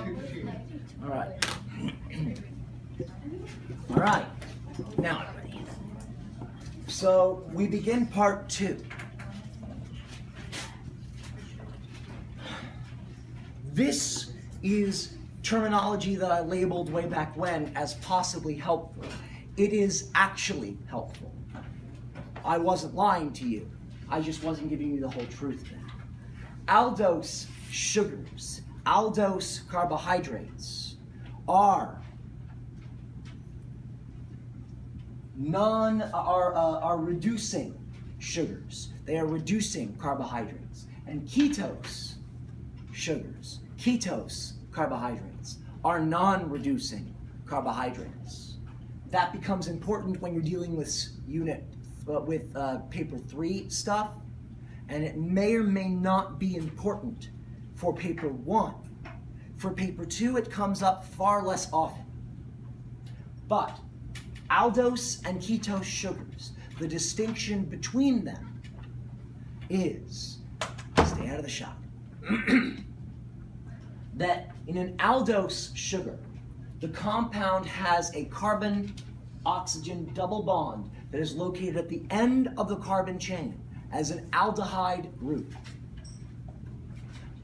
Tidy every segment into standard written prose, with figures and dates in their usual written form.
All right. All right. Now I'm ready. So we begin part 2. This is terminology that I labeled way back when as possibly helpful. It is actually helpful. I wasn't lying to you. I just wasn't giving you the whole truth then. Aldose sugars, aldose carbohydrates are reducing sugars. They are reducing carbohydrates. And ketose sugars, ketose carbohydrates are non-reducing carbohydrates. That becomes important when you're dealing with paper 3 stuff, and it may or may not be important for paper 1. For paper 2, it comes up far less often. But aldose and ketose sugars, the distinction between them is, stay out of the shot, that in an aldose sugar, the compound has a carbon-oxygen double bond that is located at the end of the carbon chain as an aldehyde group.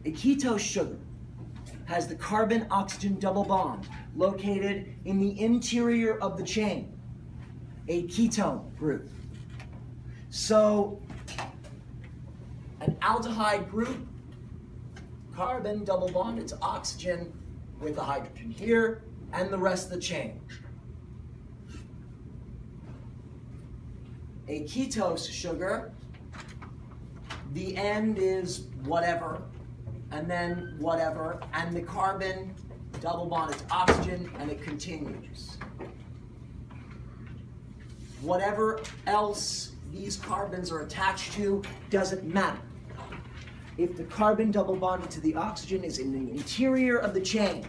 A ketose sugar has the carbon-oxygen double bond located in the interior of the chain, a ketone group. So, an aldehyde group, carbon double bond, it's oxygen with a hydrogen here, and the rest of the chain. A ketose sugar, the end is whatever, and then whatever, and the carbon double bond is oxygen, and it continues. Whatever else these carbons are attached to doesn't matter. If the carbon double bonded to the oxygen is in the interior of the chain,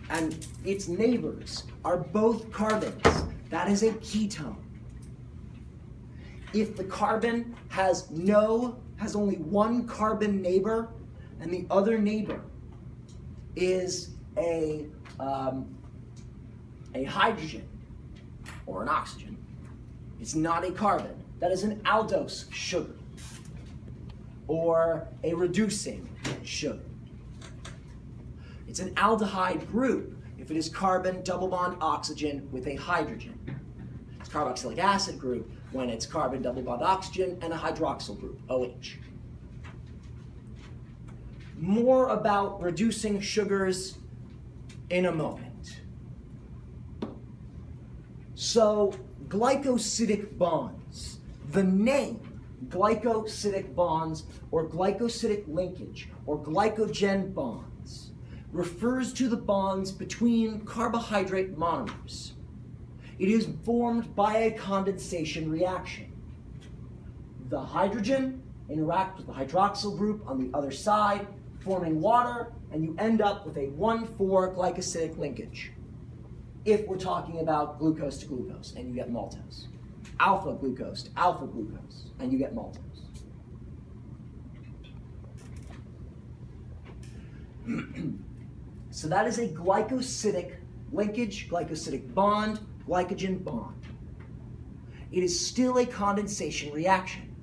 and its neighbors are both carbons, that is a ketone. If the carbon has only one carbon neighbor, and the other neighbor is a hydrogen or an oxygen, it's not a carbon. That is an aldose sugar or a reducing sugar. It's an aldehyde group if it is carbon double bond oxygen with a hydrogen. It's carboxylic acid group when it's carbon double bond oxygen and a hydroxyl group, OH. More about reducing sugars in a moment. So, glycosidic bonds. The name glycosidic bonds or glycosidic linkage or glycogen bonds refers to the bonds between carbohydrate monomers. It is formed by a condensation reaction. The hydrogen interacts with the hydroxyl group on the other side, forming water, and you end up with a 1,4 glycosidic linkage. If we're talking about glucose to glucose, and you get maltose. Alpha glucose to alpha glucose, and you get maltose. So that is a glycosidic linkage, glycosidic bond, glycogen bond. It is still a condensation reaction.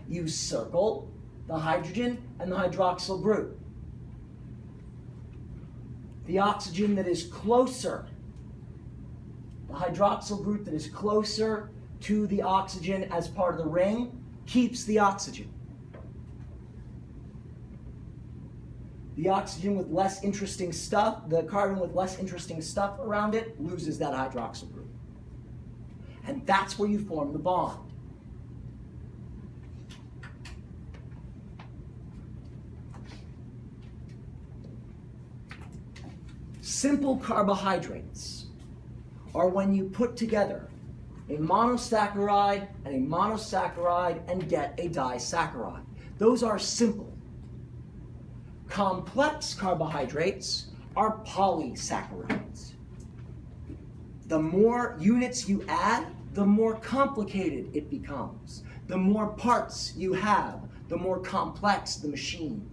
You circle the hydrogen and the hydroxyl group. The oxygen that is closer, the hydroxyl group that is closer to the oxygen as part of the ring, keeps the oxygen. The oxygen with less interesting stuff, the carbon with less interesting stuff around it, loses that hydroxyl group. And that's where you form the bond. Simple carbohydrates are when you put together a monosaccharide and get a disaccharide. Those are simple. Complex carbohydrates are polysaccharides. The more units you add, the more complicated it becomes. The more parts you have, the more complex the machine.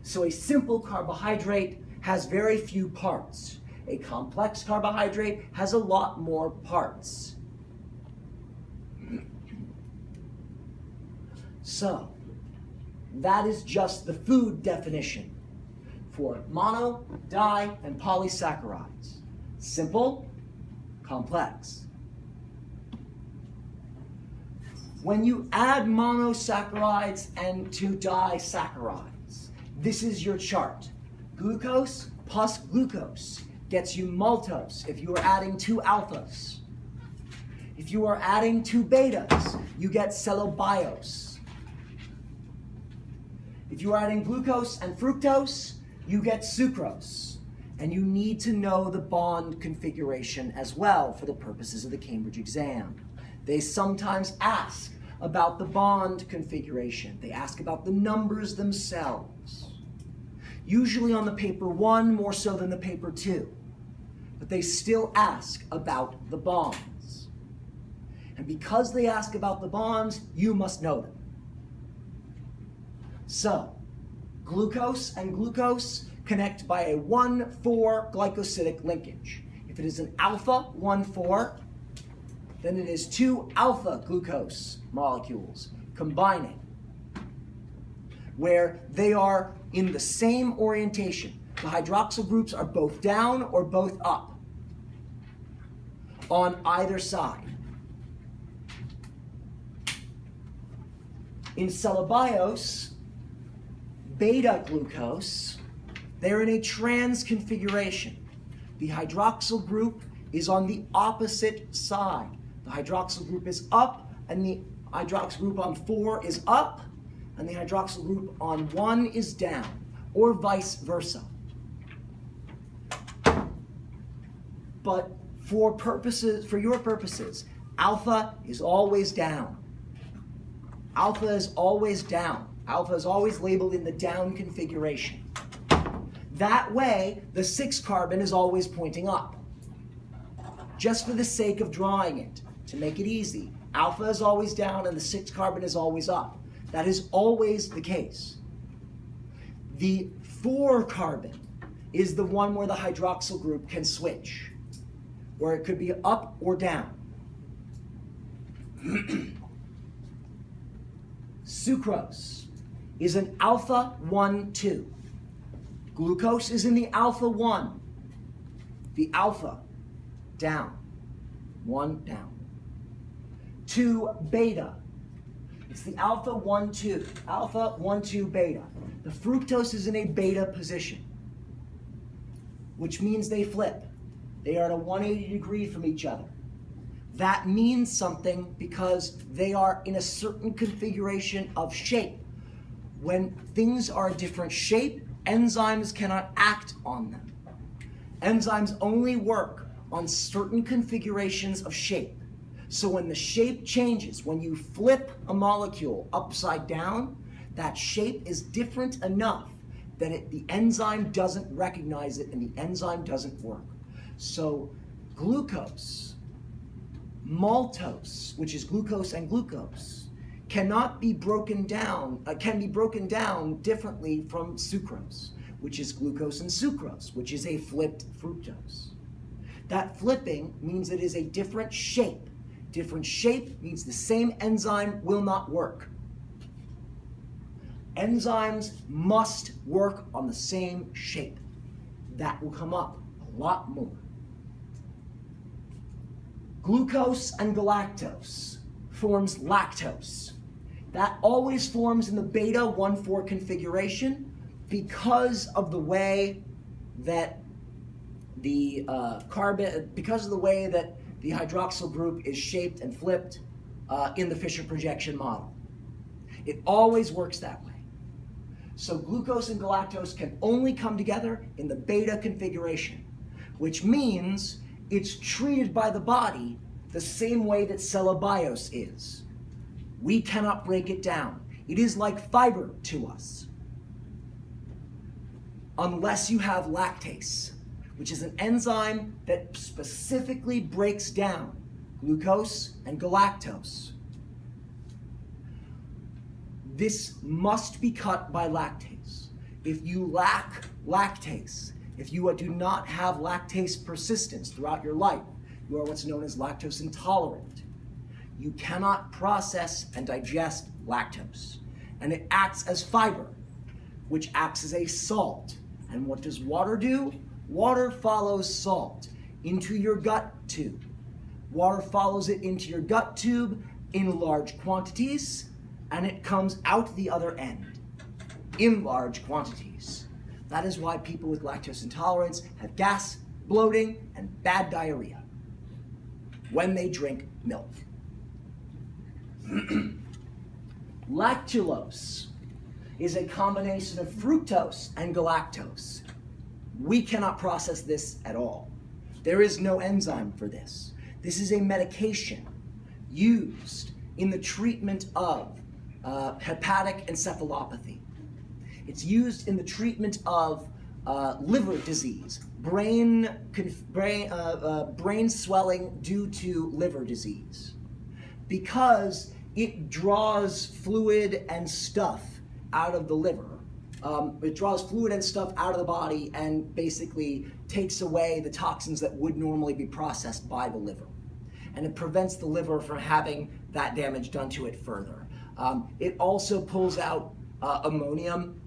So a simple carbohydrate has very few parts. A complex carbohydrate has a lot more parts. So, that is just the food definition for mono, di, and polysaccharides. Simple, complex. When you add monosaccharides and to disaccharides, this is your chart. Glucose plus glucose gets you maltose if you are adding 2 alphas. If you are adding 2 betas, you get cellobiose. If you are adding glucose and fructose, you get sucrose. And you need to know the bond configuration as well for the purposes of the Cambridge exam. They sometimes ask about the bond configuration. They ask about the numbers themselves. Usually on the paper 1 more so than the paper 2. But they still ask about the bonds. And because they ask about the bonds, you must know them. So, glucose and glucose connect by a 1,4 glycosidic linkage. If it is an alpha 1,4, then it is 2 alpha glucose molecules combining, where they are in the same orientation. The hydroxyl groups are both down or both up on either side. In cellobiose, beta glucose, they're in a trans configuration. The hydroxyl group is on the opposite side. The hydroxyl group is up, and the hydroxyl group on 4 is up, and the hydroxyl group on 1 is down, or vice versa. But for your purposes, alpha is always down. Alpha is always down. Alpha is always labeled in the down configuration. That way, the 6 carbon is always pointing up. Just for the sake of drawing it, to make it easy, alpha is always down and the 6 carbon is always up. That is always the case. The 4 carbon is the one where the hydroxyl group can switch, where it could be up or down. Sucrose is an alpha 1,2. Glucose is in the alpha 1. The alpha, down. 1, down. 2, beta. It's the alpha 1,2. Alpha 1,2 beta. The fructose is in a beta position, which means they flip. They are at a 180 degree from each other. That means something because they are in a certain configuration of shape. When things are a different shape, enzymes cannot act on them. Enzymes only work on certain configurations of shape. So when the shape changes, when you flip a molecule upside down, that shape is different enough that the enzyme doesn't recognize it and the enzyme doesn't work. So glucose, maltose, which is glucose and glucose, cannot be broken down, can be broken down differently from sucrose, which is glucose and sucrose, which is a flipped fructose. That flipping means it is a different shape. Different shape means the same enzyme will not work. Enzymes must work on the same shape. That will come up a lot more. Glucose and galactose forms lactose. That always forms in the beta 1,4 configuration because of the way that the hydroxyl group is shaped and flipped in the Fisher projection model. It always works that way. So glucose and galactose can only come together in the beta configuration, which means it's treated by the body the same way that cellobiose is. We cannot break it down. It is like fiber to us. Unless you have lactase, which is an enzyme that specifically breaks down glucose and galactose. This must be cut by lactase. If you lack lactase, If you do not have lactase persistence throughout your life, you are what's known as lactose intolerant. You cannot process and digest lactose. And it acts as fiber, which acts as a salt. And what does water do? Water follows salt into your gut tube. Water follows it into your gut tube in large quantities, and it comes out the other end in large quantities. That is why people with lactose intolerance have gas, bloating, and bad diarrhea when they drink milk. Lactulose is a combination of fructose and galactose. We cannot process this at all. There is no enzyme for this. This is a medication used in the treatment of hepatic encephalopathy. It's used in the treatment of liver disease, brain swelling due to liver disease, because it draws fluid and stuff out of the liver. It draws fluid and stuff out of the body and basically takes away the toxins that would normally be processed by the liver. And it prevents the liver from having that damage done to it further. It also pulls out ammonium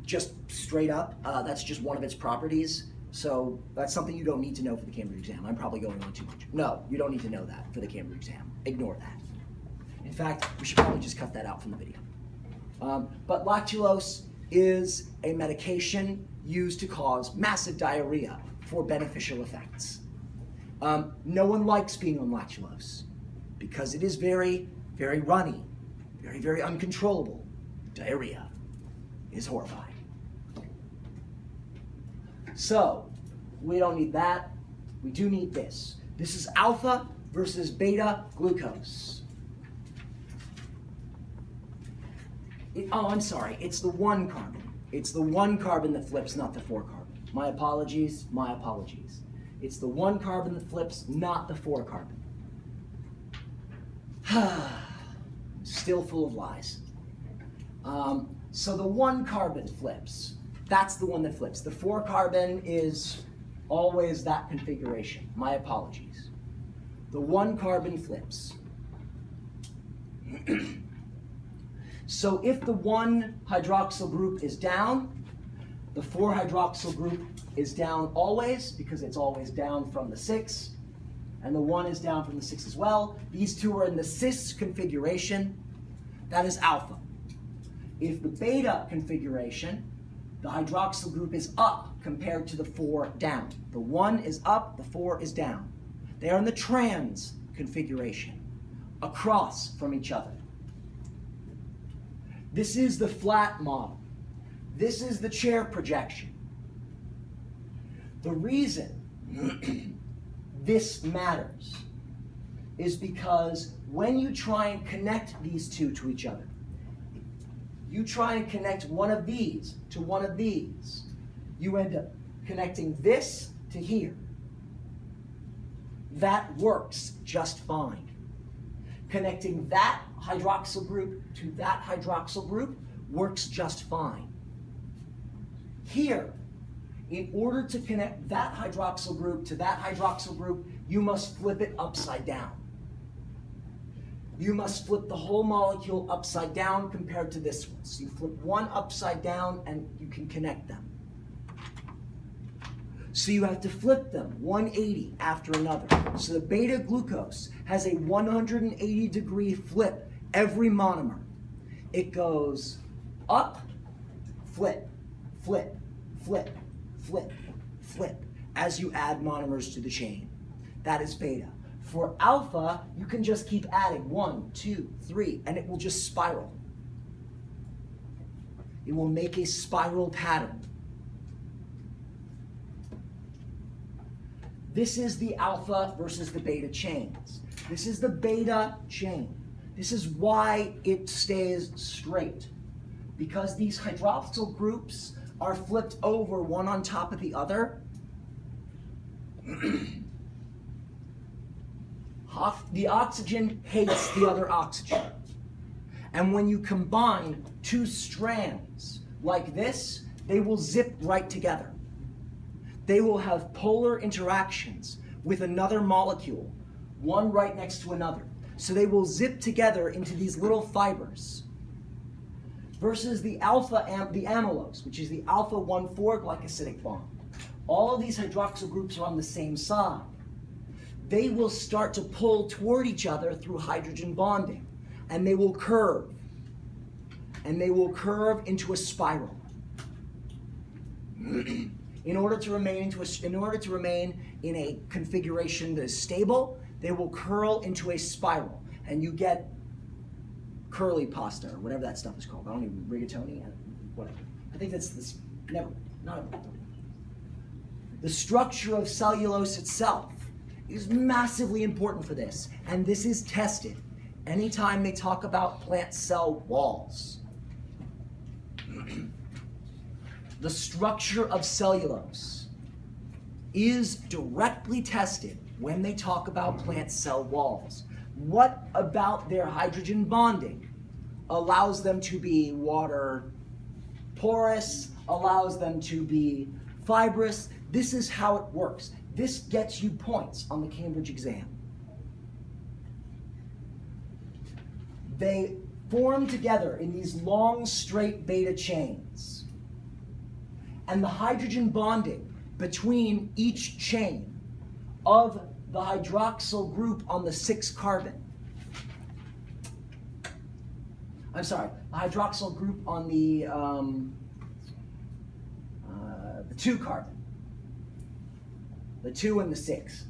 just straight up. That's just one of its properties. So that's something you don't need to know for the Cambridge exam. I'm probably going on too much. No, you don't need to know that for the Cambridge exam. Ignore that. In fact, we should probably just cut that out from the video. But lactulose is a medication used to cause massive diarrhea for beneficial effects. No one likes being on lactulose because it is very, very runny, very, very uncontrollable. Diarrhea is horrifying. So, we don't need that. We do need this. This is alpha versus beta glucose. I'm sorry, it's the 1 carbon. It's the 1 carbon that flips, not the 4 carbon. My apologies, my apologies. It's the 1 carbon that flips, not the 4 carbon. Still full of lies. So the 1 carbon flips. That's the one that flips. The 4 carbon is always that configuration. My apologies. The 1 carbon flips. So if the 1 hydroxyl group is down, the 4 hydroxyl group is down always, because it's always down from the 6, and the 1 is down from the 6 as well. These two are in the cis configuration. That is alpha. If the beta configuration, the hydroxyl group is up compared to the 4 down. The 1 is up, the 4 is down. They are in the trans configuration, across from each other. This is the flat model. This is the chair projection. The reason this matters is because when you try and connect these two to each other, you try and connect one of these to one of these, you end up connecting this to here. That works just fine. Connecting that hydroxyl group to that hydroxyl group works just fine. Here, in order to connect that hydroxyl group to that hydroxyl group, you must flip it upside down. You must flip the whole molecule upside down compared to this one. So you flip one upside down and you can connect them. So you have to flip them 180 after another. So the beta glucose has a 180-degree flip every monomer. It goes up, flip, flip, flip, flip, flip, as you add monomers to the chain. That is beta. For alpha, you can just keep adding 1, 2, 3, and it will just spiral. It will make a spiral pattern. This is the alpha versus the beta chains. This is the beta chain. This is why it stays straight. Because these hydroxyl groups are flipped over one on top of the other, the oxygen hates the other oxygen. And when you combine two strands like this, they will zip right together. they will have polar interactions with another molecule, one right next to another. So they will zip together into these little fibers. Versus the amylose, which is the alpha 1,4 glycosidic bond. All of these hydroxyl groups are on the same side. They will start to pull toward each other through hydrogen bonding, and they will curve. And they will curve into a spiral. In order to remain in a configuration that is stable, they will curl into a spiral, and you get curly pasta or whatever that stuff is called. I don't even rigatoni, whatever. I think that's this. Never, not a. The structure of cellulose itself is massively important for this, and this is tested anytime they talk about plant cell walls. The structure of cellulose is directly tested when they talk about plant cell walls. What about their hydrogen bonding allows them to be water porous, allows them to be fibrous? This is how it works. This gets you points on the Cambridge exam. They form together in these long, straight beta chains. And the hydrogen bonding between each chain of the hydroxyl group on the 6 carbon. I'm sorry, the hydroxyl group on the 2 carbon. The 2 and the 6.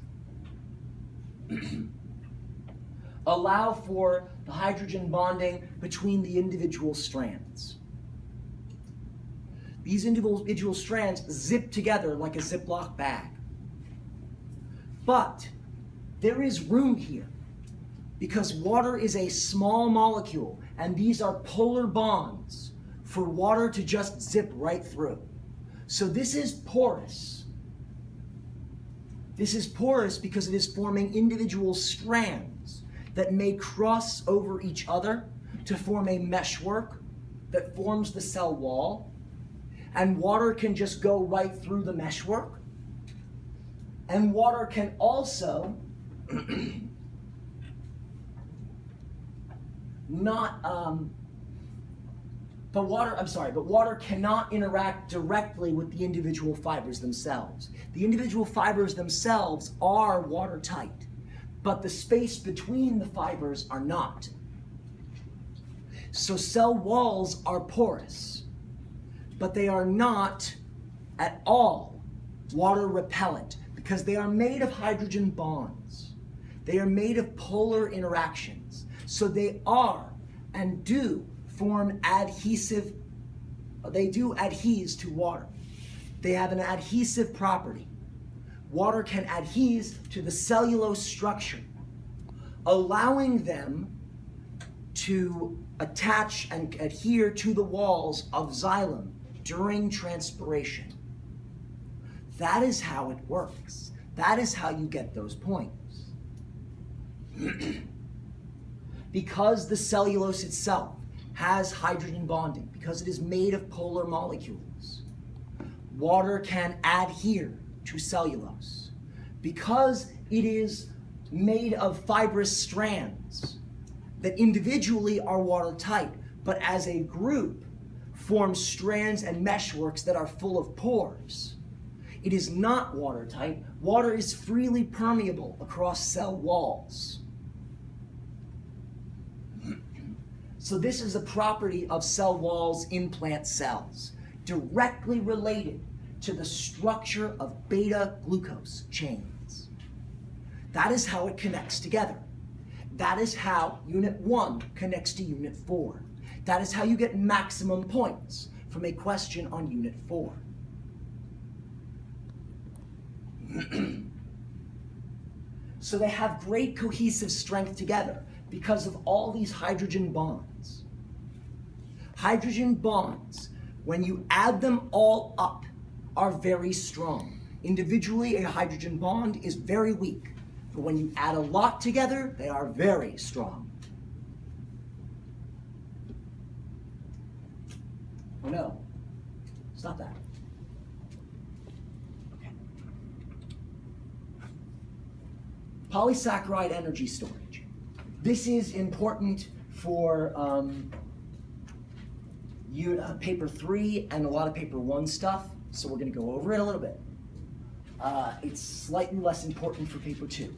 Allow for the hydrogen bonding between the individual strands. These individual strands zip together like a Ziploc bag. But there is room here because water is a small molecule and these are polar bonds for water to just zip right through. So this is porous. This is porous because it is forming individual strands that may cross over each other to form a meshwork that forms the cell wall. And water can just go right through the meshwork. And water can also but water cannot interact directly with the individual fibers themselves. The individual fibers themselves are watertight, but the space between the fibers are not. So cell walls are porous, but they are not at all water repellent because they are made of hydrogen bonds. They are made of polar interactions. So they are and do form adhesive, they do adhere to water. They have an adhesive property. Water can adhere to the cellulose structure, allowing them to attach and adhere to the walls of xylem during transpiration. That is how it works. That is how you get those points. Because the cellulose itself has hydrogen bonding, because it is made of polar molecules, water can adhere to cellulose. Because it is made of fibrous strands that individually are watertight, but as a group form strands and meshworks that are full of pores. It is not watertight. Water is freely permeable across cell walls. So this is a property of cell walls in plant cells, directly related to the structure of beta glucose chains. That is how it connects together. That is how Unit 1 connects to Unit 4. That is how you get maximum points from a question on Unit 4. So they have great cohesive strength together because of all these hydrogen bonds. Hydrogen bonds, when you add them all up, are very strong. Individually, a hydrogen bond is very weak, but when you add a lot together, they are very strong. Oh no, stop that. Okay. Polysaccharide energy storage. This is important for paper 3 and a lot of paper 1 stuff, so we're going to go over it a little bit. It's slightly less important for paper 2.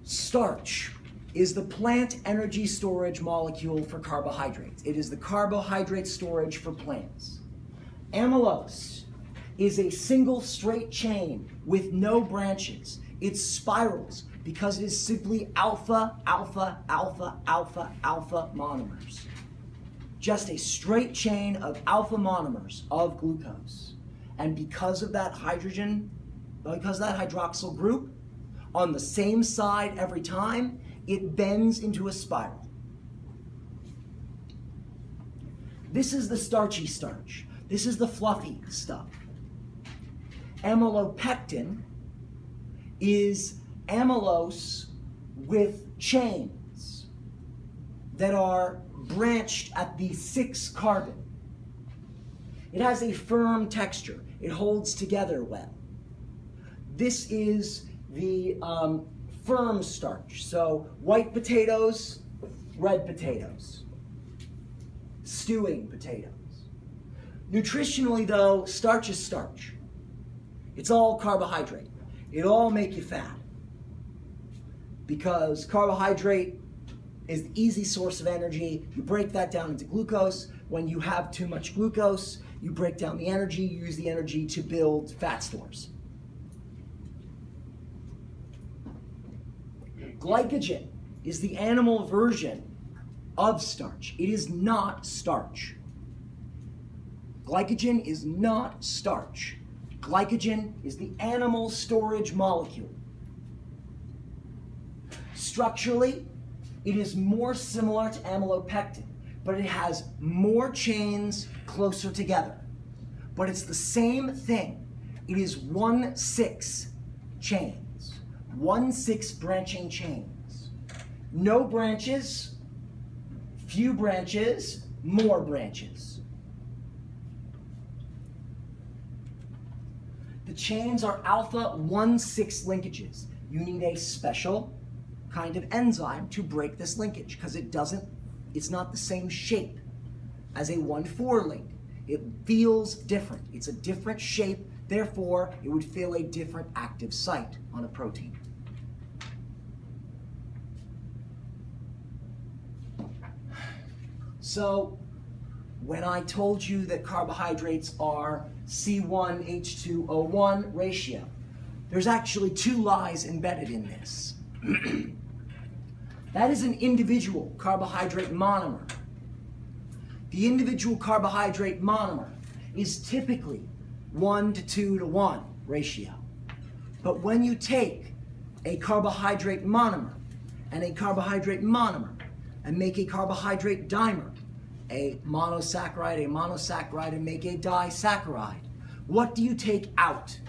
Starch is the plant energy storage molecule for carbohydrates. It is the carbohydrate storage for plants. Amylose is a single straight chain with no branches. It spirals because it is simply alpha, alpha, alpha, alpha, alpha monomers. Just a straight chain of alpha monomers of glucose. And because of that hydroxyl group, on the same side every time, it bends into a spiral. This is the starchy starch. This is the fluffy stuff. Amylopectin is amylose with chains that are branched at the 6 carbon. It has a firm texture. It holds together well. This is the firm starch. So white potatoes, red potatoes, stewing potatoes. Nutritionally though, starch is starch. It's all carbohydrate. It'll all make you fat. Because carbohydrate is the easy source of energy. You break that down into glucose. When you have too much glucose, you break down the energy, you use the energy to build fat stores. Glycogen is the animal version of starch. It is not starch. Glycogen is not starch. Glycogen is the animal storage molecule. Structurally, it is more similar to amylopectin, but it has more chains closer together. But it's the same thing. It is 1-6 chains, 1-6 branching chains. No branches, few branches, more branches. The chains are alpha 1-6 linkages. You need a special kind of enzyme to break this linkage because it's not the same shape as a 1-4 link. It feels different. It's a different shape, therefore it would fill a different active site on a protein. So when I told you that carbohydrates are C1H2O1 ratio, there's actually 2 lies embedded in this. That is an individual carbohydrate monomer. The individual carbohydrate monomer is typically 1:2:1 ratio. But when you take a carbohydrate monomer and a carbohydrate monomer and make a carbohydrate dimer, a monosaccharide, and make a disaccharide, what do you take out?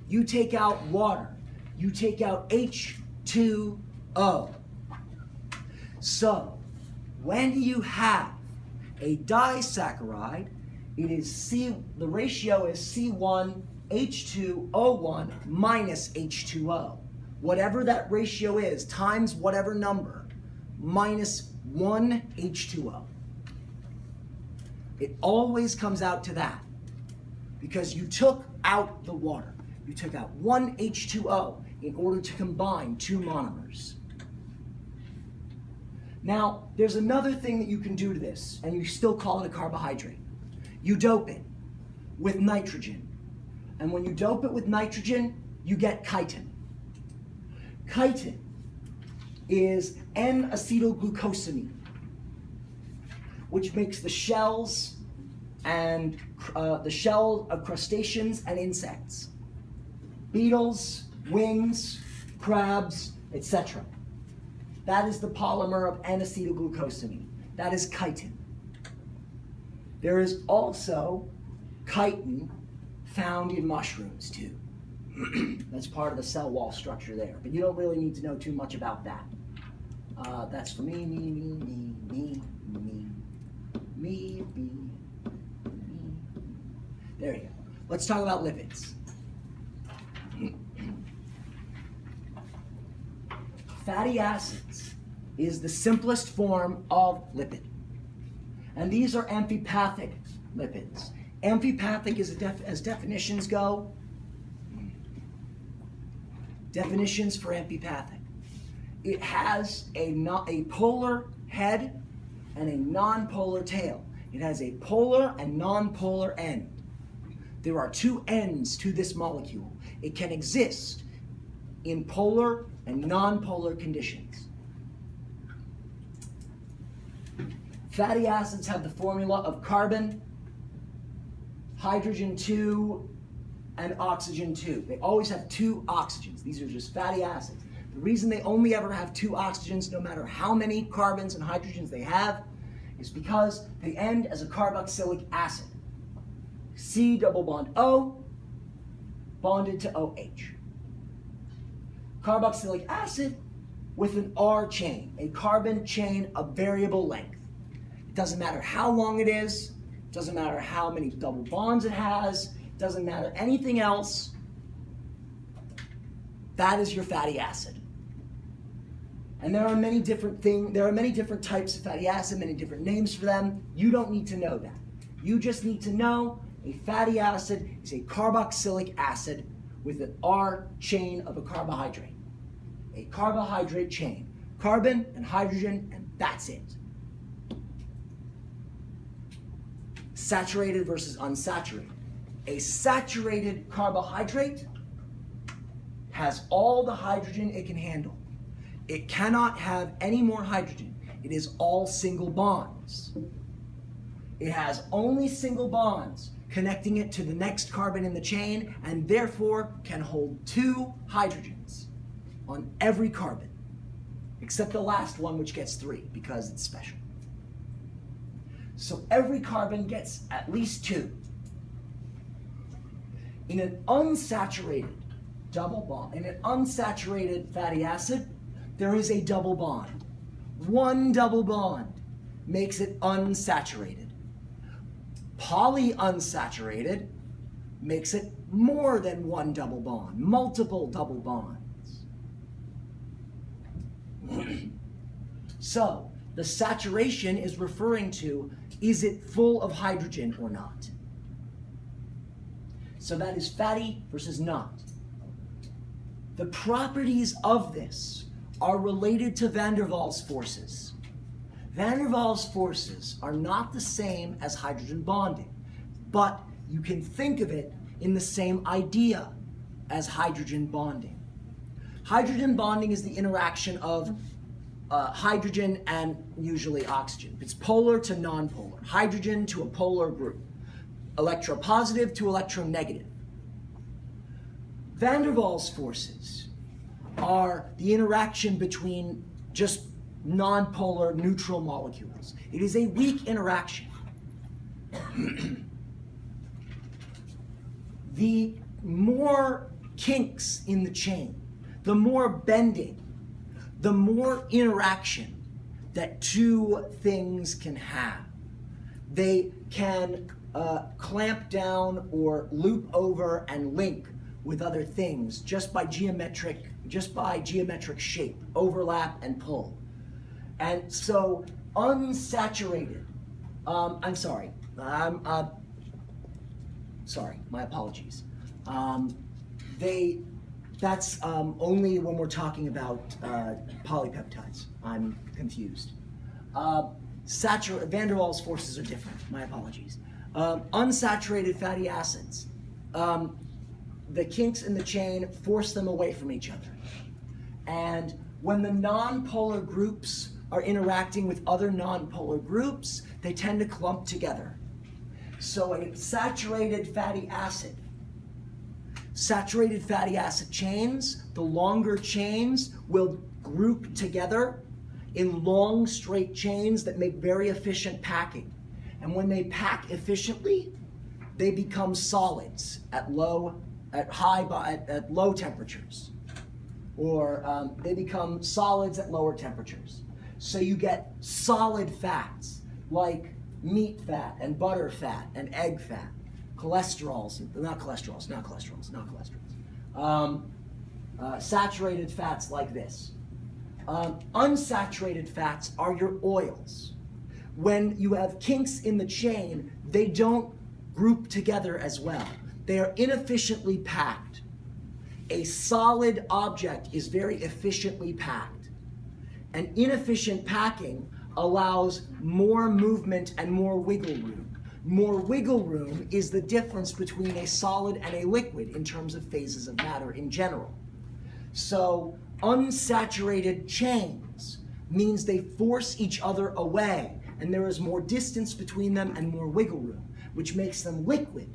You take out water. You take out H2O. So, when you have a disaccharide, the ratio is C1H2O1 minus H2O. Whatever that ratio is, times whatever number, minus 1 H2O. It always comes out to that because you took out the water. You took out 1 H2O in order to combine 2 monomers. Now, there's another thing that you can do to this, and you still call it a carbohydrate. You dope it with nitrogen. And when you dope it with nitrogen, you get chitin. Chitin is N-acetylglucosamine, which makes the shells and the shell of crustaceans and insects. Beetles, wings, crabs, etc. That is the polymer of N-acetylglucosamine. That is chitin. There is also chitin found in mushrooms too. That's part of the cell wall structure there. But you don't really need to know too much about that. That's for me. There you go. Let's talk about lipids. Fatty acids is the simplest form of lipid. And these are amphipathic lipids. Amphipathic is as definitions go. Definitions for amphipathic. It has a polar head and a non-polar tail. It has a polar and non-polar end. There are two ends to this molecule. It can exist in polar and non-polar conditions. Fatty acids have the formula of carbon, hydrogen 2, and oxygen 2. They always have two oxygens. These are just fatty acids. The reason they only ever have two oxygens, no matter how many carbons and hydrogens they have, is because they end as a carboxylic acid. C double bond O bonded to OH. Carboxylic acid with an R chain, a carbon chain of variable length. It doesn't matter how long it is, it doesn't matter how many double bonds it has, it doesn't matter anything else. That is your fatty acid. And there are many different types of fatty acid, many different names for them. You don't need to know that. You just need to know a fatty acid is a carboxylic acid with an R chain of a carbohydrate. A carbohydrate chain. Carbon and hydrogen, and that's it. Saturated versus unsaturated. A saturated carbohydrate has all the hydrogen it can handle. It cannot have any more hydrogen. It is all single bonds. It has only single bonds connecting it to the next carbon in the chain, and therefore can hold two hydrogens on every carbon, except the last one, which gets 3 because it's special. So every carbon gets at least 2. In an unsaturated double bond, in an unsaturated fatty acid, there is a double bond. One double bond makes it unsaturated. Polyunsaturated makes it more than one double bond, multiple double bonds. So, the saturation is referring to, is it full of hydrogen or not? So that is fatty versus not. The properties of this are related to van der Waals forces. Van der Waals forces are not the same as hydrogen bonding, but you can think of it in the same idea as hydrogen bonding. Hydrogen bonding is the interaction of hydrogen and usually oxygen. It's polar to non-polar, hydrogen to a polar group, electropositive to electronegative. Van der Waals forces are the interaction between just non-polar neutral molecules. It is a weak interaction. The more kinks in the chain, the more bending, the more interaction that two things can have. They can clamp down or loop over and link with other things just by geometric shape, overlap and pull. And so unsaturated, my apologies. That's only when we're talking about polypeptides. I'm confused. Van der Waals forces are different, my apologies. Unsaturated fatty acids, the kinks in the chain force them away from each other. And when the non-polar groups are interacting with other non-polar groups, they tend to clump together. So a saturated fatty acid chains, the longer chains will group together in long straight chains that make very efficient packing. And when they pack efficiently, they become solids at low temperatures. Or they become solids at lower temperatures. So you get solid fats like meat fat and butter fat and egg fat, saturated fats like this. Unsaturated fats are your oils. When you have kinks in the chain, they don't group together as well. They are inefficiently packed. A solid object is very efficiently packed. And inefficient packing allows more movement and more wiggle room. More wiggle room is the difference between a solid and a liquid in terms of phases of matter in general. So unsaturated chains means they force each other away, and there is more distance between them and more wiggle room, which makes them liquid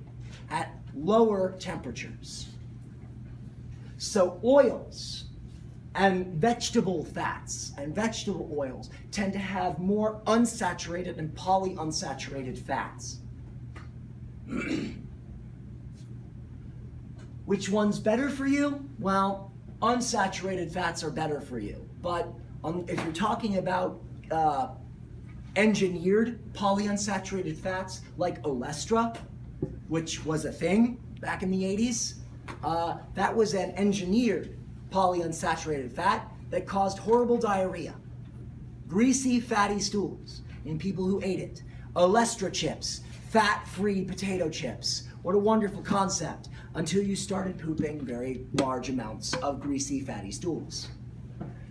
at lower temperatures. So oils and vegetable fats and vegetable oils tend to have more unsaturated and polyunsaturated fats. Which one's better for you? Well, unsaturated fats are better for you. But if you're talking about engineered polyunsaturated fats like Olestra, which was a thing back in the 80s, that was an engineered polyunsaturated fat that caused horrible diarrhea, greasy, fatty stools in people who ate it. Olestra chips, fat-free potato chips. What a wonderful concept, until you started pooping very large amounts of greasy, fatty stools.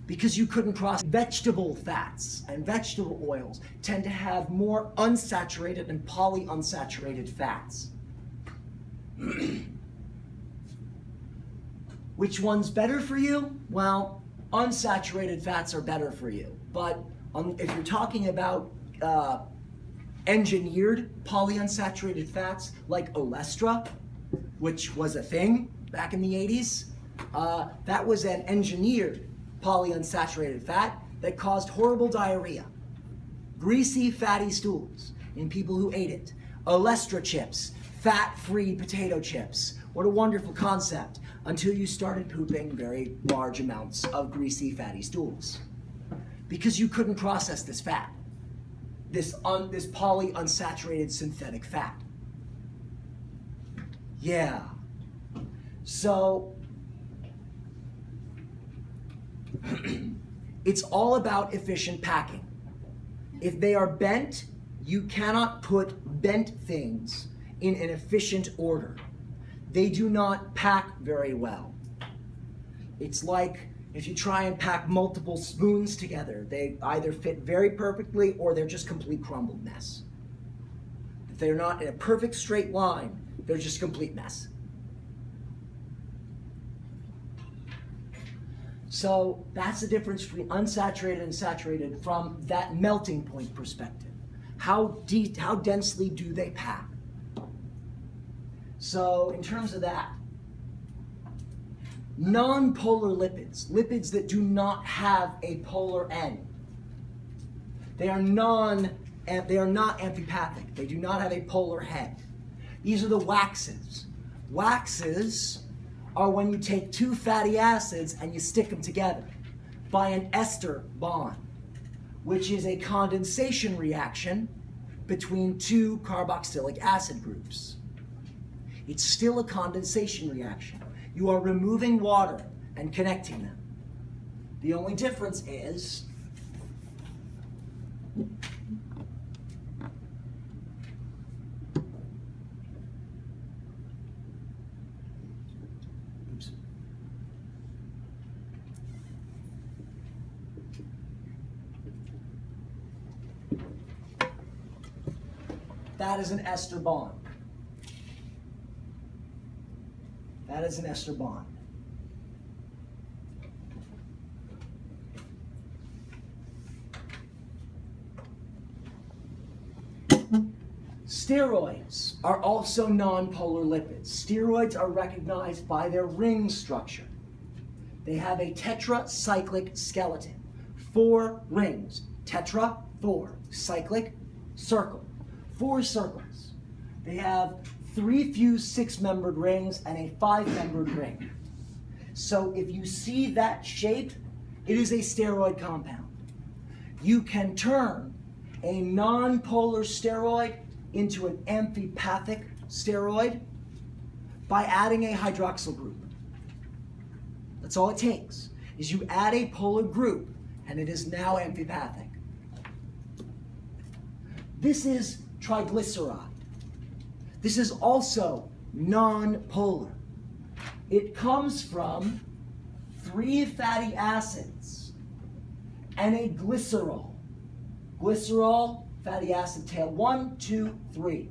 Because you couldn't process. Vegetable fats and vegetable oils tend to have more unsaturated and polyunsaturated fats. Which one's better for you? Well, unsaturated fats are better for you. But if you're talking about engineered polyunsaturated fats like Olestra, which was a thing back in the 80s, that was an engineered polyunsaturated fat that caused horrible diarrhea, greasy, fatty stools in people who ate it. Olestra chips, fat-free potato chips. What a wonderful concept, until you started pooping very large amounts of greasy, fatty stools. Because you couldn't process this fat, this polyunsaturated synthetic fat. Yeah. So, it's all about efficient packing. If they are bent, you cannot put bent things in an efficient order. They do not pack very well. It's like if you try and pack multiple spoons together, they either fit very perfectly or they're just complete crumbled mess. If they're not in a perfect straight line, they're just a complete mess. So that's the difference between unsaturated and saturated from that melting point perspective. How densely do they pack? So in terms of that, non-polar lipids, lipids that do not have a polar end, they are not amphipathic. They do not have a polar head. These are the waxes. Waxes are when you take two fatty acids and you stick them together by an ester bond, which is a condensation reaction between two carboxylic acid groups. It's still a condensation reaction. You are removing water and connecting them. The only difference is that is an ester bond. That is an ester bond. Steroids are also nonpolar lipids. Steroids are recognized by their ring structure. They have a tetracyclic skeleton. 4 rings. Tetra, 4. Cyclic, circle. 4 circles. They have 3 fused 6-membered rings and a 5-membered ring. So if you see that shape, it is a steroid compound. You can turn a nonpolar steroid into an amphipathic steroid by adding a hydroxyl group. That's all it takes, is you add a polar group and it is now amphipathic. This is triglyceride. This is also non-polar. It comes from 3 fatty acids and a glycerol. Glycerol, fatty acid tail 1, 2, 3.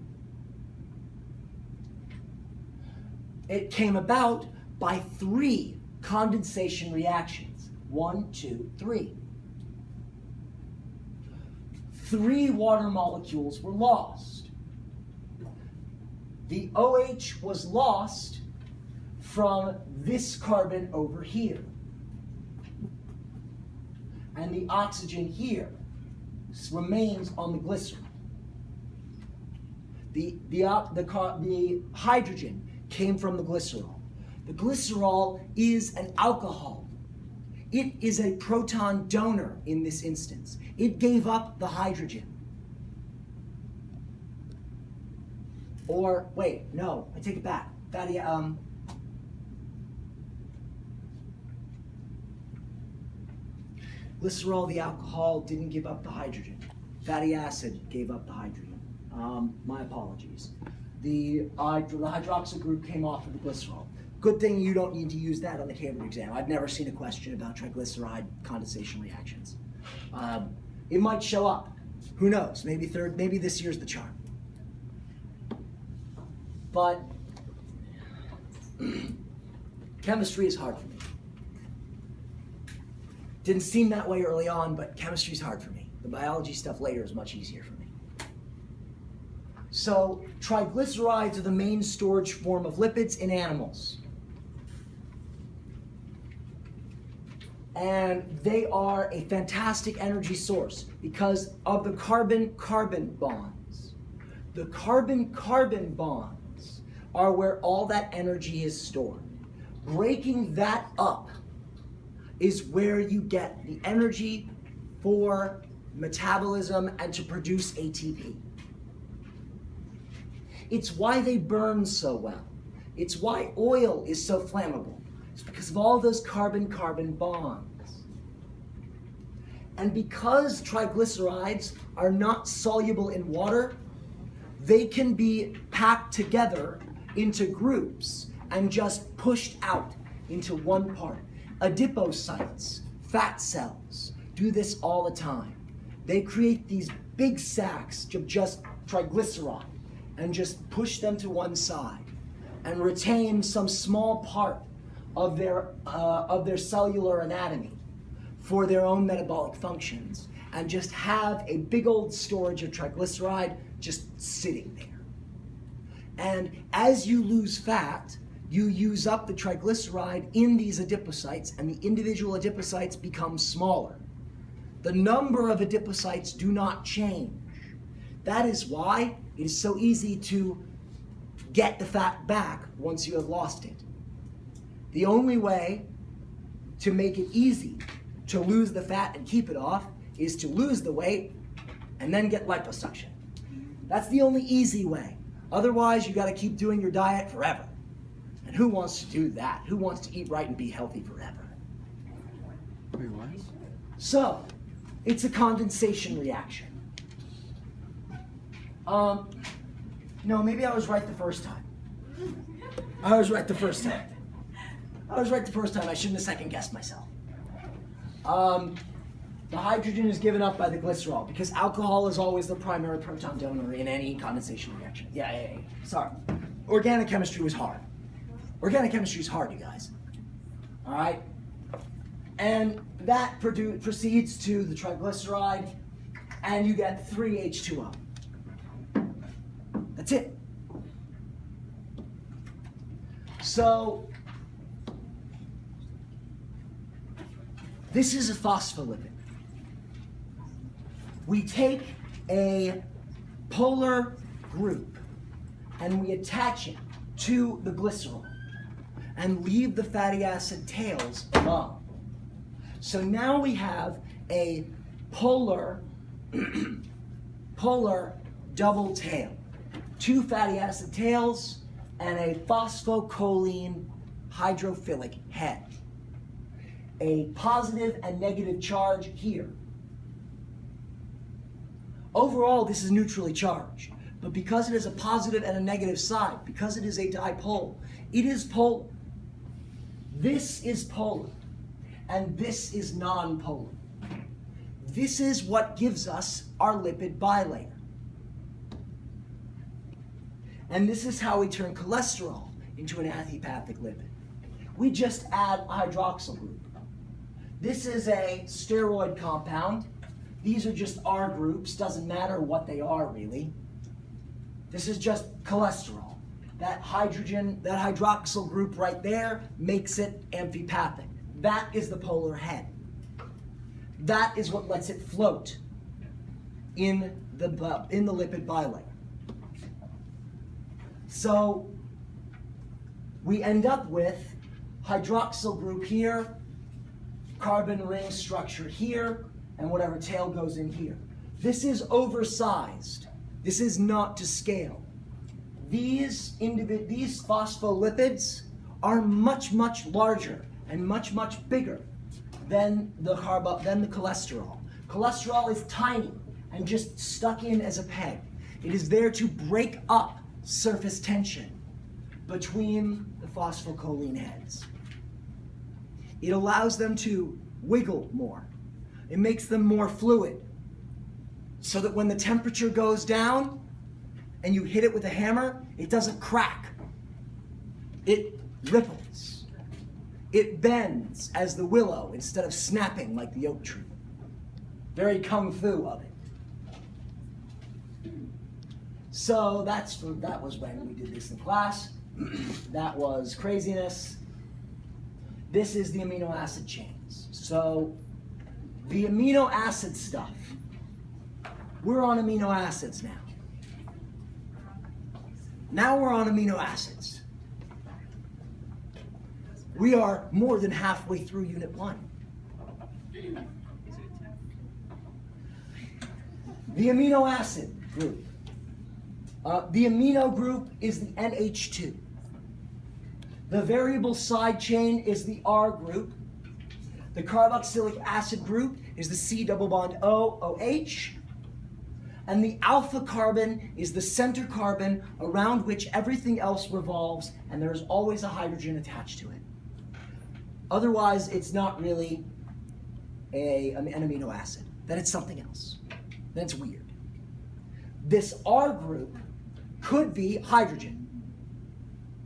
It came about by 3 condensation reactions. 1, 2, 3. 3 water molecules were lost. The OH was lost from this carbon over here. And the oxygen here remains on the glycerol. The hydrogen came from the glycerol. The glycerol is an alcohol. It is a proton donor in this instance. It gave up the hydrogen. Or, wait, no, I take it back. Glycerol, the alcohol, didn't give up the hydrogen. Fatty acid gave up the hydrogen. My apologies. The hydroxyl group came off of the glycerol. Good thing you don't need to use that on the Cambridge exam. I've never seen a question about triglyceride condensation reactions. It might show up. Who knows? Maybe this year's the charm. But chemistry is hard for me. Didn't seem that way early on, but chemistry is hard for me. The biology stuff later is much easier for me. So triglycerides are the main storage form of lipids in animals. And they are a fantastic energy source because of the carbon-carbon bonds. The carbon-carbon bonds are where all that energy is stored. Breaking that up is where you get the energy for metabolism and to produce ATP. It's why they burn so well. It's why oil is so flammable. It's because of all those carbon-carbon bonds. And because triglycerides are not soluble in water, they can be packed together into groups and just pushed out into one part. Adipocytes, fat cells, do this all the time. They create these big sacs of just triglyceride and just push them to one side and retain some small part of their cellular anatomy for their own metabolic functions and just have a big old storage of triglyceride just sitting there. And as you lose fat, you use up the triglyceride in these adipocytes, and the individual adipocytes become smaller. The number of adipocytes do not change. That is why it is so easy to get the fat back once you have lost it. The only way to make it easy to lose the fat and keep it off is to lose the weight and then get liposuction. That's the only easy way. Otherwise, you got to keep doing your diet forever. And who wants to do that? Who wants to eat right and be healthy forever? Wait, what? So, it's a condensation reaction. No, maybe I was right the first time. I shouldn't have second guessed myself. The hydrogen is given up by the glycerol because alcohol is always the primary proton donor in any condensation reaction. Yeah. Sorry. Organic chemistry was hard. Organic chemistry is hard, you guys. All right? And that proceeds to the triglyceride, and you get 3H2O. That's it. So, this is a phospholipid. We take a polar group and we attach it to the glycerol and leave the fatty acid tails alone. So now we have a polar double tail, 2 fatty acid tails and a phosphocholine hydrophilic head. a positive and negative charge here. Overall, this is neutrally charged, but because it is a positive and a negative side, because it is a dipole, it is polar. This is polar, and this is non-polar. This is what gives us our lipid bilayer. And this is how we turn cholesterol into an antipathic lipid. We just add a hydroxyl group. This is a steroid compound. These are just R groups, doesn't matter what they are really. This is just cholesterol. That hydroxyl group right there makes it amphipathic. That is the polar head. That is what lets it float in the lipid bilayer. So we end up with hydroxyl group here, carbon ring structure here, and whatever tail goes in here. This is oversized. This is not to scale. These phospholipids are much, much larger and much, much bigger than the cholesterol. Cholesterol is tiny and just stuck in as a peg. It is there to break up surface tension between the phosphocholine heads. It allows them to wiggle more. It makes them more fluid so that when the temperature goes down and you hit it with a hammer, it doesn't crack. It ripples. It bends as the willow instead of snapping like the oak tree. Very kung fu of it. So that was when we did this in class. That was craziness. This is the amino acid chains. So the amino acid stuff. We're on amino acids now. Now we're on amino acids. We are more than halfway through Unit 1. The amino acid group. The amino group is the NH2. The variable side chain is the R group. The carboxylic acid group is the C double bond O, OH. And the alpha carbon is the center carbon around which everything else revolves, and there's always a hydrogen attached to it. Otherwise, it's not really an amino acid. Then it's something else. Then it's weird. This R group could be hydrogen.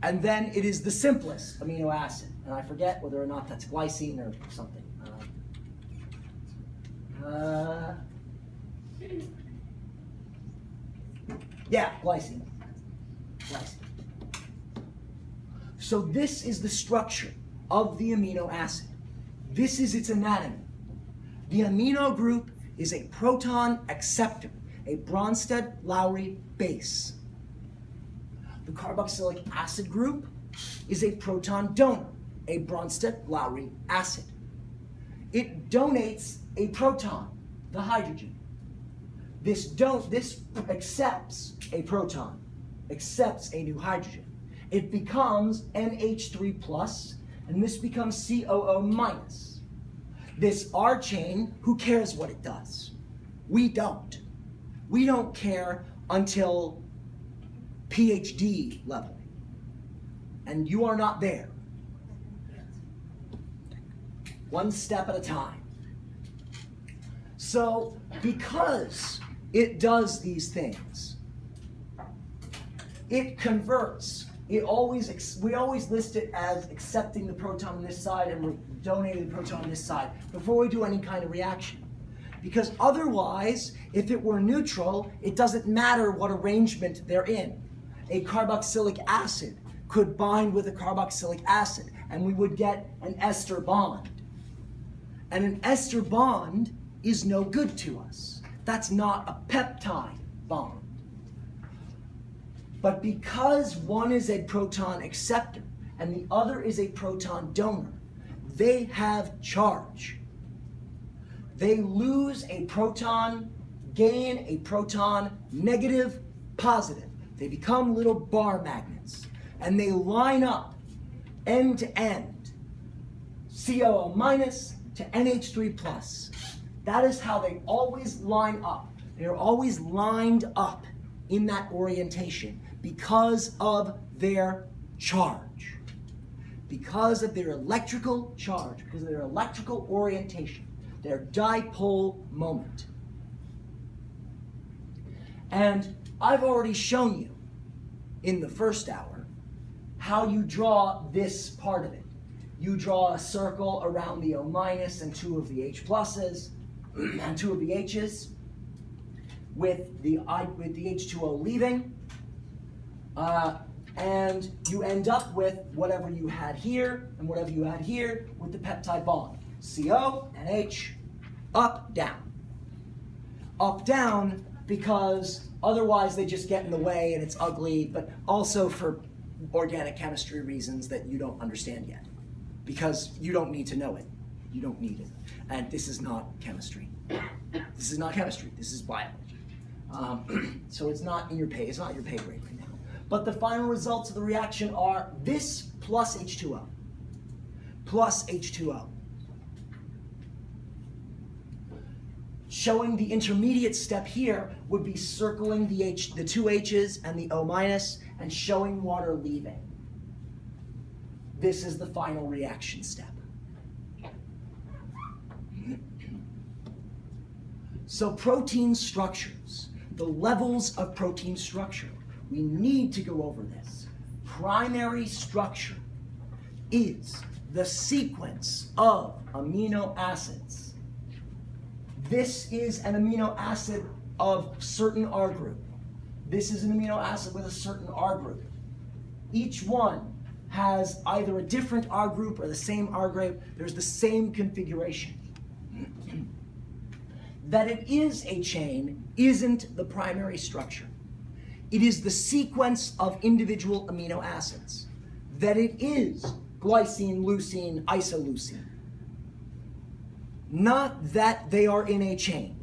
And then it is the simplest amino acid. And I forget whether or not that's glycine or something. Yeah, glycine. So this is the structure of the amino acid. This is its anatomy. The amino group is a proton acceptor, a Bronsted-Lowry base. The carboxylic acid group is a proton donor, a Bronsted-Lowry acid. It donates a proton, the hydrogen. This accepts a proton, accepts a new hydrogen. It becomes NH3+, and this becomes COO-. This R chain, who cares what it does? We don't. We don't care until PhD level. And you are not there. One step at a time. So, because it does these things, it converts. We always list it as accepting the proton on this side and we're donating the proton on this side before we do any kind of reaction. Because otherwise, if it were neutral, it doesn't matter what arrangement they're in. A carboxylic acid could bind with a carboxylic acid and we would get an ester bond. And an ester bond is no good to us. That's not a peptide bond. But because one is a proton acceptor and the other is a proton donor, they have charge. They lose a proton, gain a proton, negative, positive. They become little bar magnets and they line up end to end COO minus to NH3 plus. That is how they always line up. They're always lined up in that orientation because of their charge. Because of their electrical charge, because of their electrical orientation, their dipole moment. And I've already shown you in the first hour how you draw this part of it. You draw a circle around the O minus and 2 of the H pluses and 2 of the H's with the H2O leaving. And you end up with whatever you had here and whatever you had here with the peptide bond. CO and H, up, down. Up, down, because otherwise they just get in the way and it's ugly, but also for organic chemistry reasons that you don't understand yet. Because you don't need to know it. You don't need it. And this is not chemistry. This is not chemistry. This is biology. So it's not in your pay. It's not your pay grade right now. But the final results of the reaction are this plus H2O. Plus H2O. Showing the intermediate step here would be circling the 2 H's and the O minus and showing water leaving. This is the final reaction step. So protein structures, the levels of protein structure, we need to go over this. Primary structure is the sequence of amino acids. This is an amino acid of certain R group. This is an amino acid with a certain R group. Each one has either a different R group or the same R group. There's the same configuration. That it is a chain isn't the primary structure. It is the sequence of individual amino acids. That it is glycine, leucine, isoleucine. Not that they are in a chain.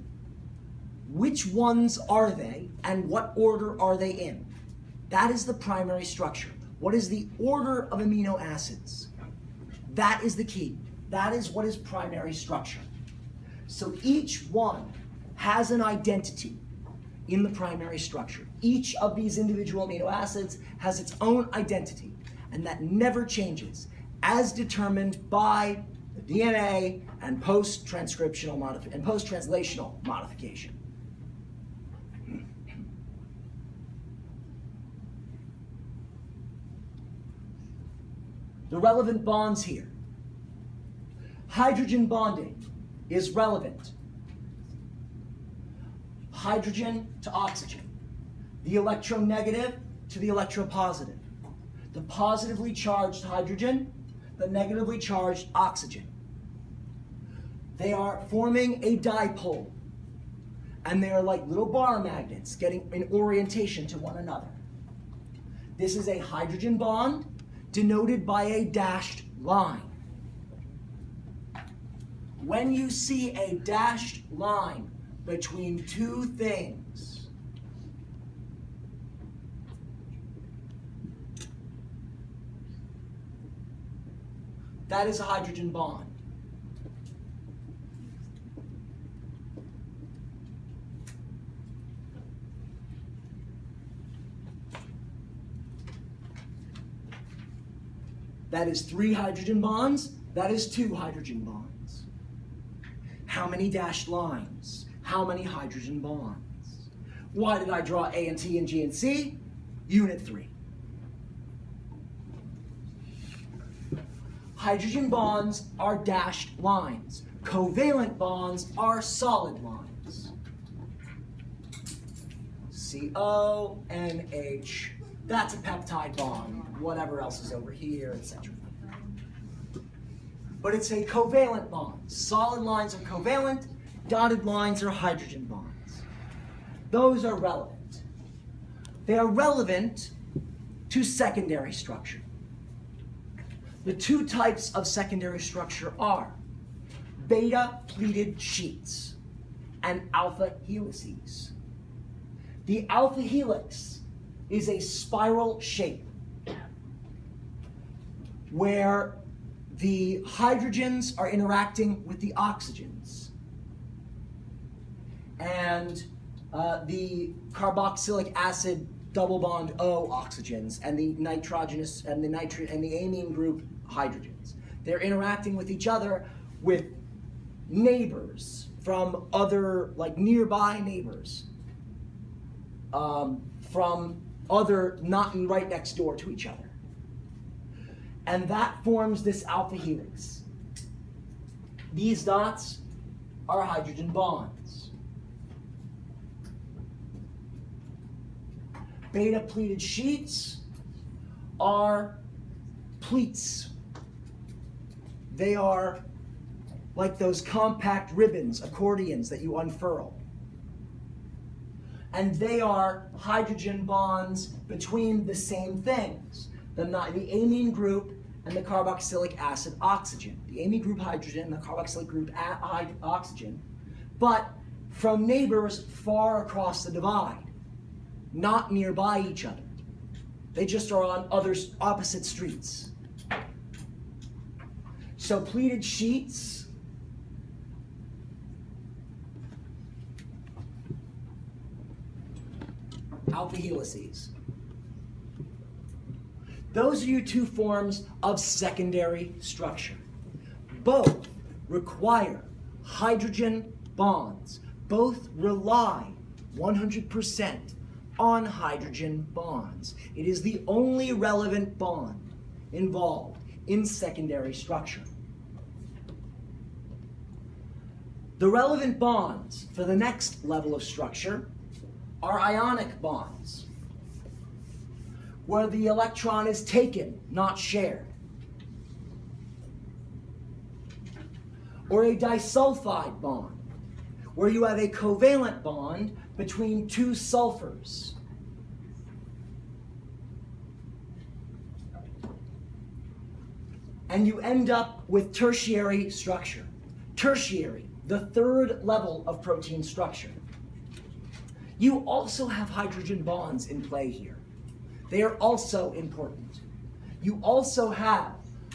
Which ones are they and what order are they in? That is the primary structure. What is the order of amino acids? That is the key. That is what is primary structure. So each one has an identity in the primary structure. Each of these individual amino acids has its own identity, and that never changes, as determined by the DNA and post-translational modification. The relevant bonds here. Hydrogen bonding is relevant. Hydrogen to oxygen. The electronegative to the electropositive. The positively charged hydrogen, the negatively charged oxygen. They are forming a dipole, and they are like little bar magnets getting in orientation to one another. This is a hydrogen bond denoted by a dashed line. When you see a dashed line between two things, that is a hydrogen bond. That is 3 hydrogen bonds. That is 2 hydrogen bonds. How many dashed lines? How many hydrogen bonds? Why did I draw A and T and G and C? Unit 3. Hydrogen bonds are dashed lines. Covalent bonds are solid lines. CONH. That's a peptide bond. Whatever else is over here, etc. But it's a covalent bond. Solid lines are covalent, dotted lines are hydrogen bonds. Those are relevant. They are relevant to secondary structure. The 2 types of secondary structure are beta pleated sheets and alpha helices. The alpha helix is a spiral shape where the hydrogens are interacting with the oxygens. And the carboxylic acid double bond O oxygens and the nitrogenous and the amine group hydrogens. They're interacting with each other with neighbors from other, like nearby neighbors, from other, not right next door to each other. And that forms this alpha helix. These dots are hydrogen bonds. Beta pleated sheets are pleats. They are like those compact ribbons, accordions that you unfurl. And they are hydrogen bonds between the same things, the amine group and the carboxylic acid oxygen. The amine group hydrogen and the carboxylic group oxygen, but from neighbors far across the divide, not nearby each other. They just are on opposite streets. So pleated sheets alpha helices. Those are your two forms of secondary structure. Both require hydrogen bonds. Both rely 100% on hydrogen bonds. It is the only relevant bond involved in secondary structure. The relevant bonds for the next level of structure are ionic bonds, where the electron is taken, not shared. Or a disulfide bond, where you have a covalent bond between two sulfurs. And you end up with tertiary structure. Tertiary, the third level of protein structure. You also have hydrogen bonds in play here. They are also important. You also have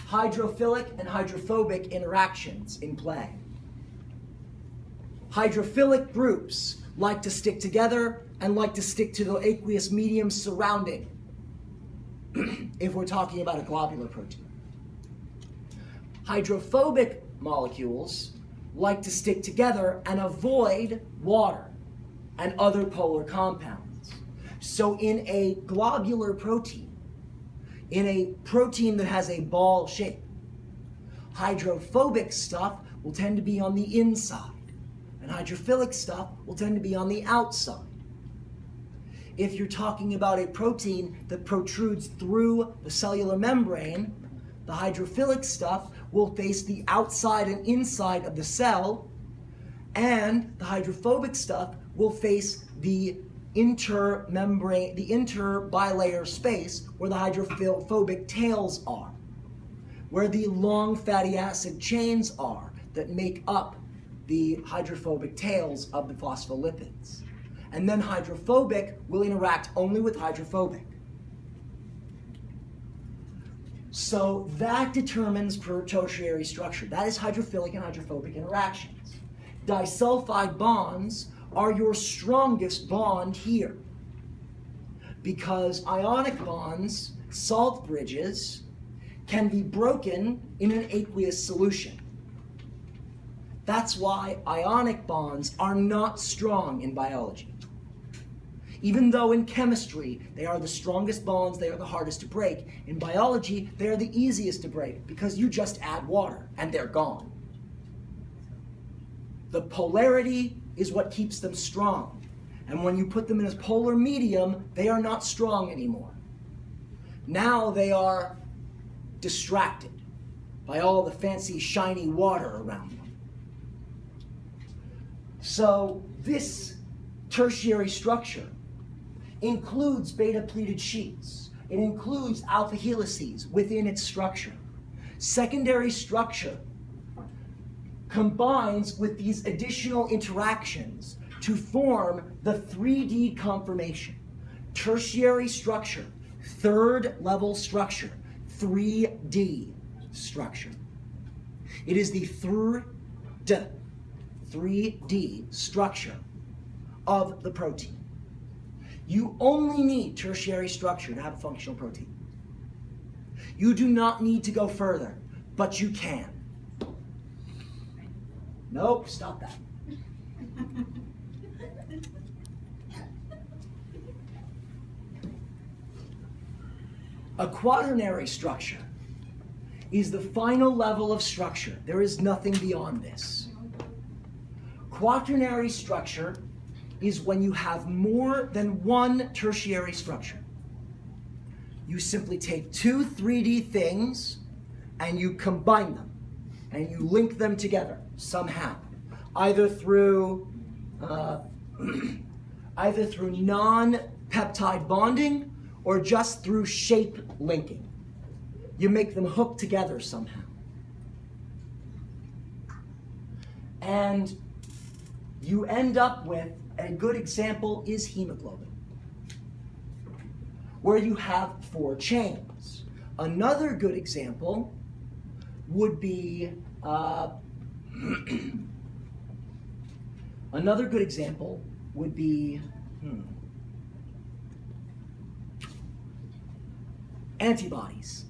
hydrophilic and hydrophobic interactions in play. Hydrophilic groups like to stick together and like to stick to the aqueous medium surrounding, if we're talking about a globular protein. Hydrophobic molecules like to stick together and avoid water and other polar compounds. So in a globular protein, in a protein that has a ball shape, hydrophobic stuff will tend to be on the inside, and hydrophilic stuff will tend to be on the outside. If you're talking about a protein that protrudes through the cellular membrane, the hydrophilic stuff will face the outside and inside of the cell, and the hydrophobic stuff will face the intermembrane, the interbilayer space where the hydrophobic tails are, where the long fatty acid chains are that make up the hydrophobic tails of the phospholipids. And then hydrophobic will interact only with hydrophobic. So that determines tertiary structure. That is hydrophilic and hydrophobic interactions. Disulfide bonds are your strongest bond here, because ionic bonds, salt bridges, can be broken in an aqueous solution. That's why ionic bonds are not strong in biology. Even though in chemistry they are the strongest bonds, they are the hardest to break, in biology they are the easiest to break because you just add water and they're gone. The polarity is what keeps them strong. And when you put them in a polar medium, they are not strong anymore. Now they are distracted by all the fancy shiny water around them. So this tertiary structure includes beta pleated sheets. It includes alpha helices within its structure. Secondary structure combines with these additional interactions to form the 3D conformation. Tertiary structure, third level structure, 3D structure. It is the 3D structure of the protein. You only need tertiary structure to have a functional protein. You do not need to go further, but you can. Nope, stop that. A quaternary structure is the final level of structure. There is nothing beyond this. Quaternary structure is when you have more than one tertiary structure. You simply take two 3D things and you combine them and you link them together somehow, either through non-peptide bonding or just through shape linking. You make them hook together somehow. And you end up with, a good example is hemoglobin, where you have 4 chains. Another good example would be antibodies.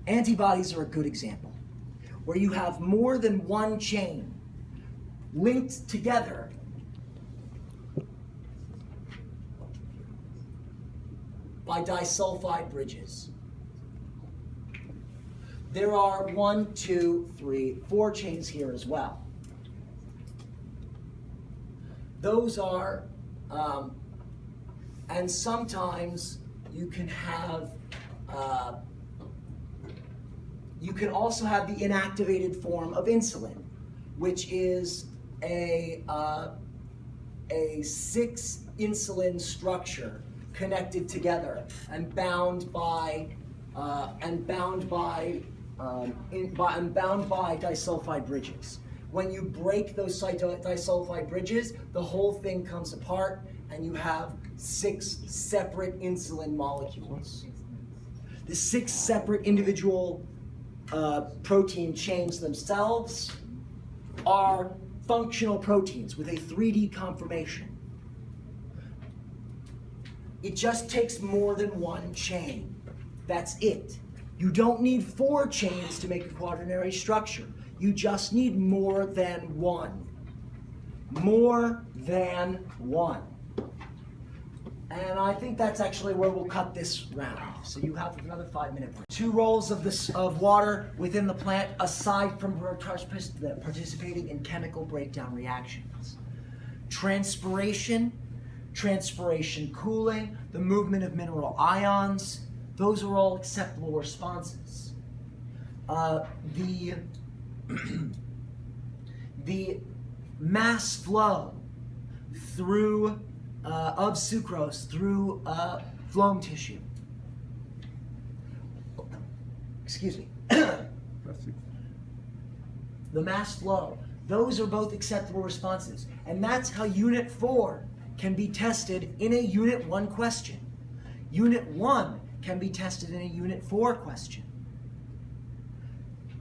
Antibodies are a good example, where you have more than one chain linked together by disulfide bridges. There are 1, 2, 3, 4 chains here as well. Those are, and sometimes you can have, you can also have the inactivated form of insulin, which is a 6 insulin structure connected together and bound by disulfide bridges. When you break those disulfide bridges, the whole thing comes apart and you have 6 separate insulin molecules. The 6 separate individual protein chains themselves are functional proteins with a 3D conformation. It just takes more than one chain. That's it. You don't need 4 chains to make a quaternary structure. You just need more than one. More than one. And I think that's actually where we'll cut this round. So you have another 5-minute break. 2 roles of water within the plant aside from participating in chemical breakdown reactions. Transpiration cooling, the movement of mineral ions, those are all acceptable responses. The mass flow through of sucrose through phloem tissue. Excuse me. The mass flow. Those are both acceptable responses. And that's how Unit 4 can be tested in a Unit 1 question. Unit 1 can be tested in a Unit 4 question.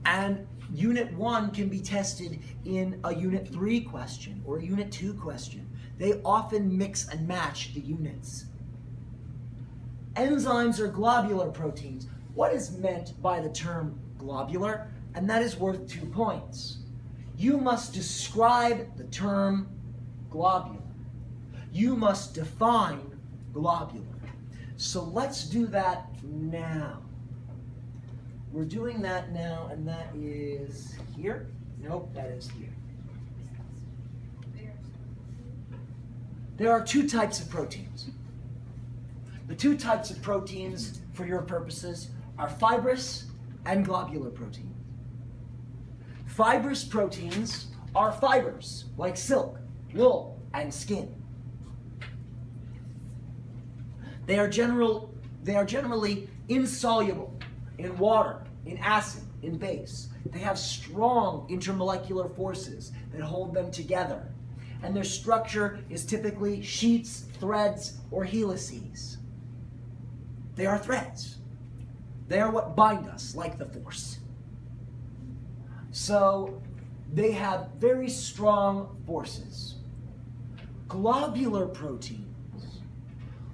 And Unit 1 can be tested in a Unit 3 question or a Unit 2 question. They often mix and match the units. Enzymes are globular proteins. What is meant by the term globular? And that is worth 2 points. You must describe the term globular. You must define globular. So let's do that now. We're doing that now, and that is here. Nope, that is here. There are 2 types of proteins. The 2 types of proteins, for your purposes, are fibrous and globular proteins. Fibrous proteins are fibers, like silk, wool, and skin. They are generally insoluble in water, in acid, in base. They have strong intermolecular forces that hold them together. And their structure is typically sheets, threads, or helices. They are threads. They are what bind us, like the force. So they have very strong forces. Globular proteins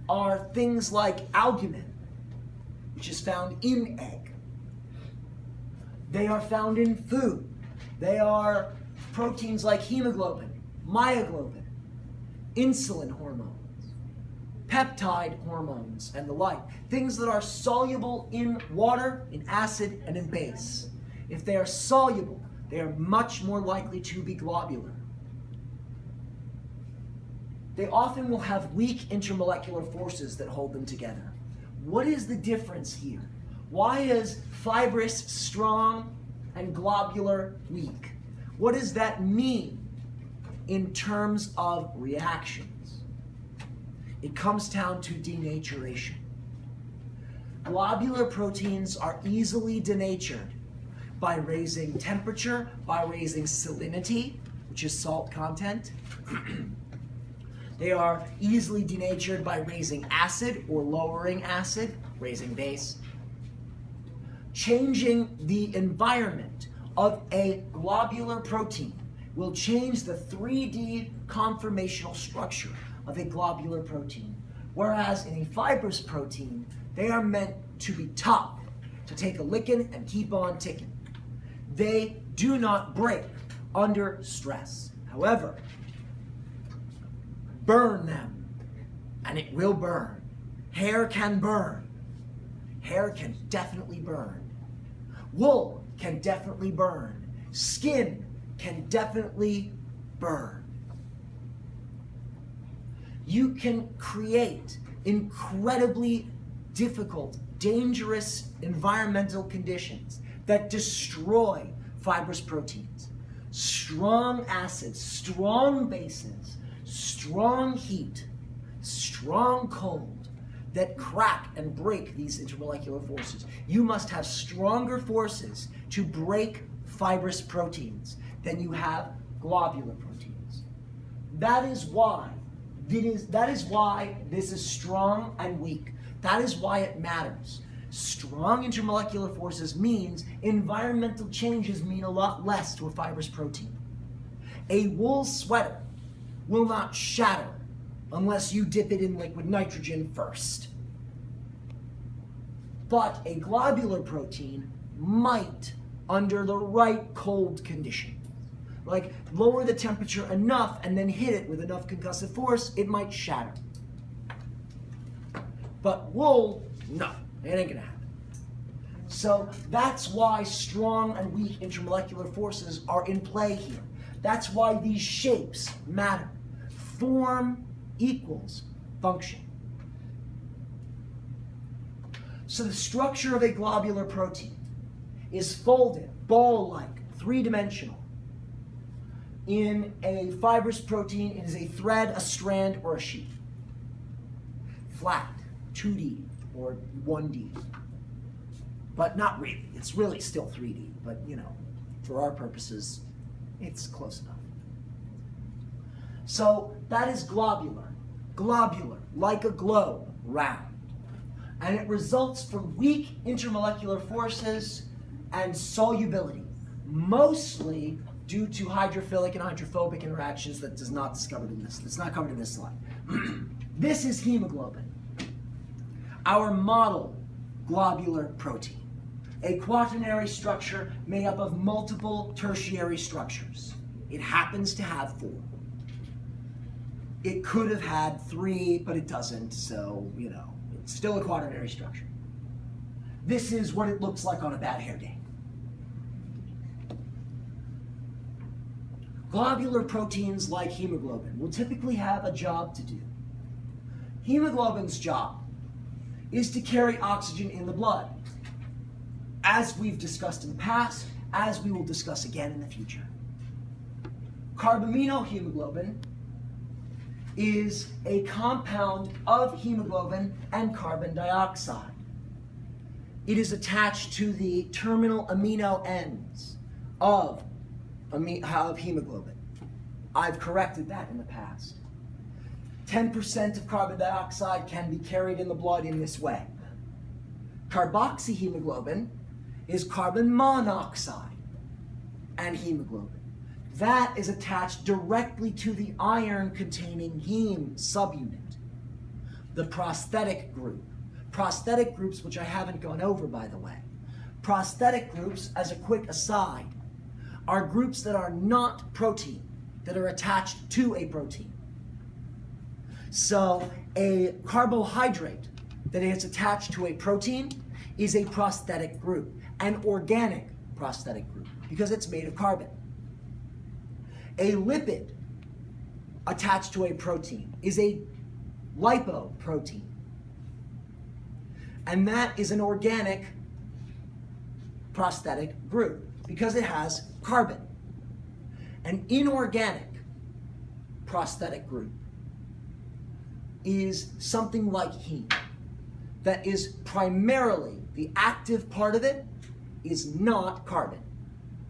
are things like albumin, which is found in egg. They are found in food. They are proteins like hemoglobin, myoglobin, insulin hormones, peptide hormones, and the like. Things that are soluble in water, in acid, and in base. If they are soluble, they are much more likely to be globular. They often will have weak intermolecular forces that hold them together. What is the difference here? Why is fibrous strong and globular weak? What does that mean in terms of reactions? It comes down to denaturation. Globular proteins are easily denatured by raising temperature, by raising salinity, which is salt content. They are easily denatured by raising acid or lowering acid, raising base. Changing the environment of a globular protein will change the 3D conformational structure of a globular protein, whereas in a fibrous protein, they are meant to be tough, to take a licking and keep on ticking. They do not break under stress. However, burn them, and it will burn. Hair can burn. Hair can definitely burn. Wool can definitely burn. Skin can definitely burn. You can create incredibly difficult, dangerous environmental conditions that destroy fibrous proteins. Strong acids, strong bases, strong heat, strong cold that crack and break these intermolecular forces. You must have stronger forces to break fibrous proteins than you have globular proteins. That is why this is strong and weak. That is why it matters. Strong intermolecular forces means environmental changes mean a lot less to a fibrous protein. A wool sweater will not shatter unless you dip it in liquid nitrogen first. But a globular protein might under the right cold condition. Like lower the temperature enough and then hit it with enough concussive force, it might shatter. But wool, no, it ain't gonna happen. So that's why strong and weak intermolecular forces are in play here. That's why these shapes matter. Form equals function. So the structure of a globular protein is folded, ball-like, three-dimensional. In a fibrous protein, it is a thread, a strand, or a sheet. Flat, 2D or 1D. But not really. It's really still 3D, but you know, for our purposes, it's close enough. So that is globular. Globular, like a globe, round. And it results from weak intermolecular forces and solubility, mostly due to hydrophilic and hydrophobic interactions that's not covered in this slide. This is hemoglobin, our model globular protein, a quaternary structure made up of multiple tertiary structures. It happens to have 4. It could have had 3, but it doesn't, so, you know, it's still a quaternary structure. This is what it looks like on a bad hair day. Globular proteins like hemoglobin will typically have a job to do. Hemoglobin's job is to carry oxygen in the blood, as we've discussed in the past, as we will discuss again in the future. Carbaminohemoglobin is a compound of hemoglobin and carbon dioxide. It is attached to the terminal amino ends of hemoglobin. I've corrected that in the past. 10% of carbon dioxide can be carried in the blood in this way. Carboxyhemoglobin is carbon monoxide. and hemoglobin. That is attached directly to the iron-containing heme subunit, the prosthetic group. Prosthetic groups, which I haven't gone over, by the way. Prosthetic groups, as a quick aside, are groups that are not protein, that are attached to a protein. So a carbohydrate that is attached to a protein is a prosthetic group, an organic prosthetic group, because it's made of carbon. A lipid attached to a protein is a lipoprotein, and that is an organic prosthetic group because it has carbon. An inorganic prosthetic group is something like heme, that is primarily, the active part of it is not carbon.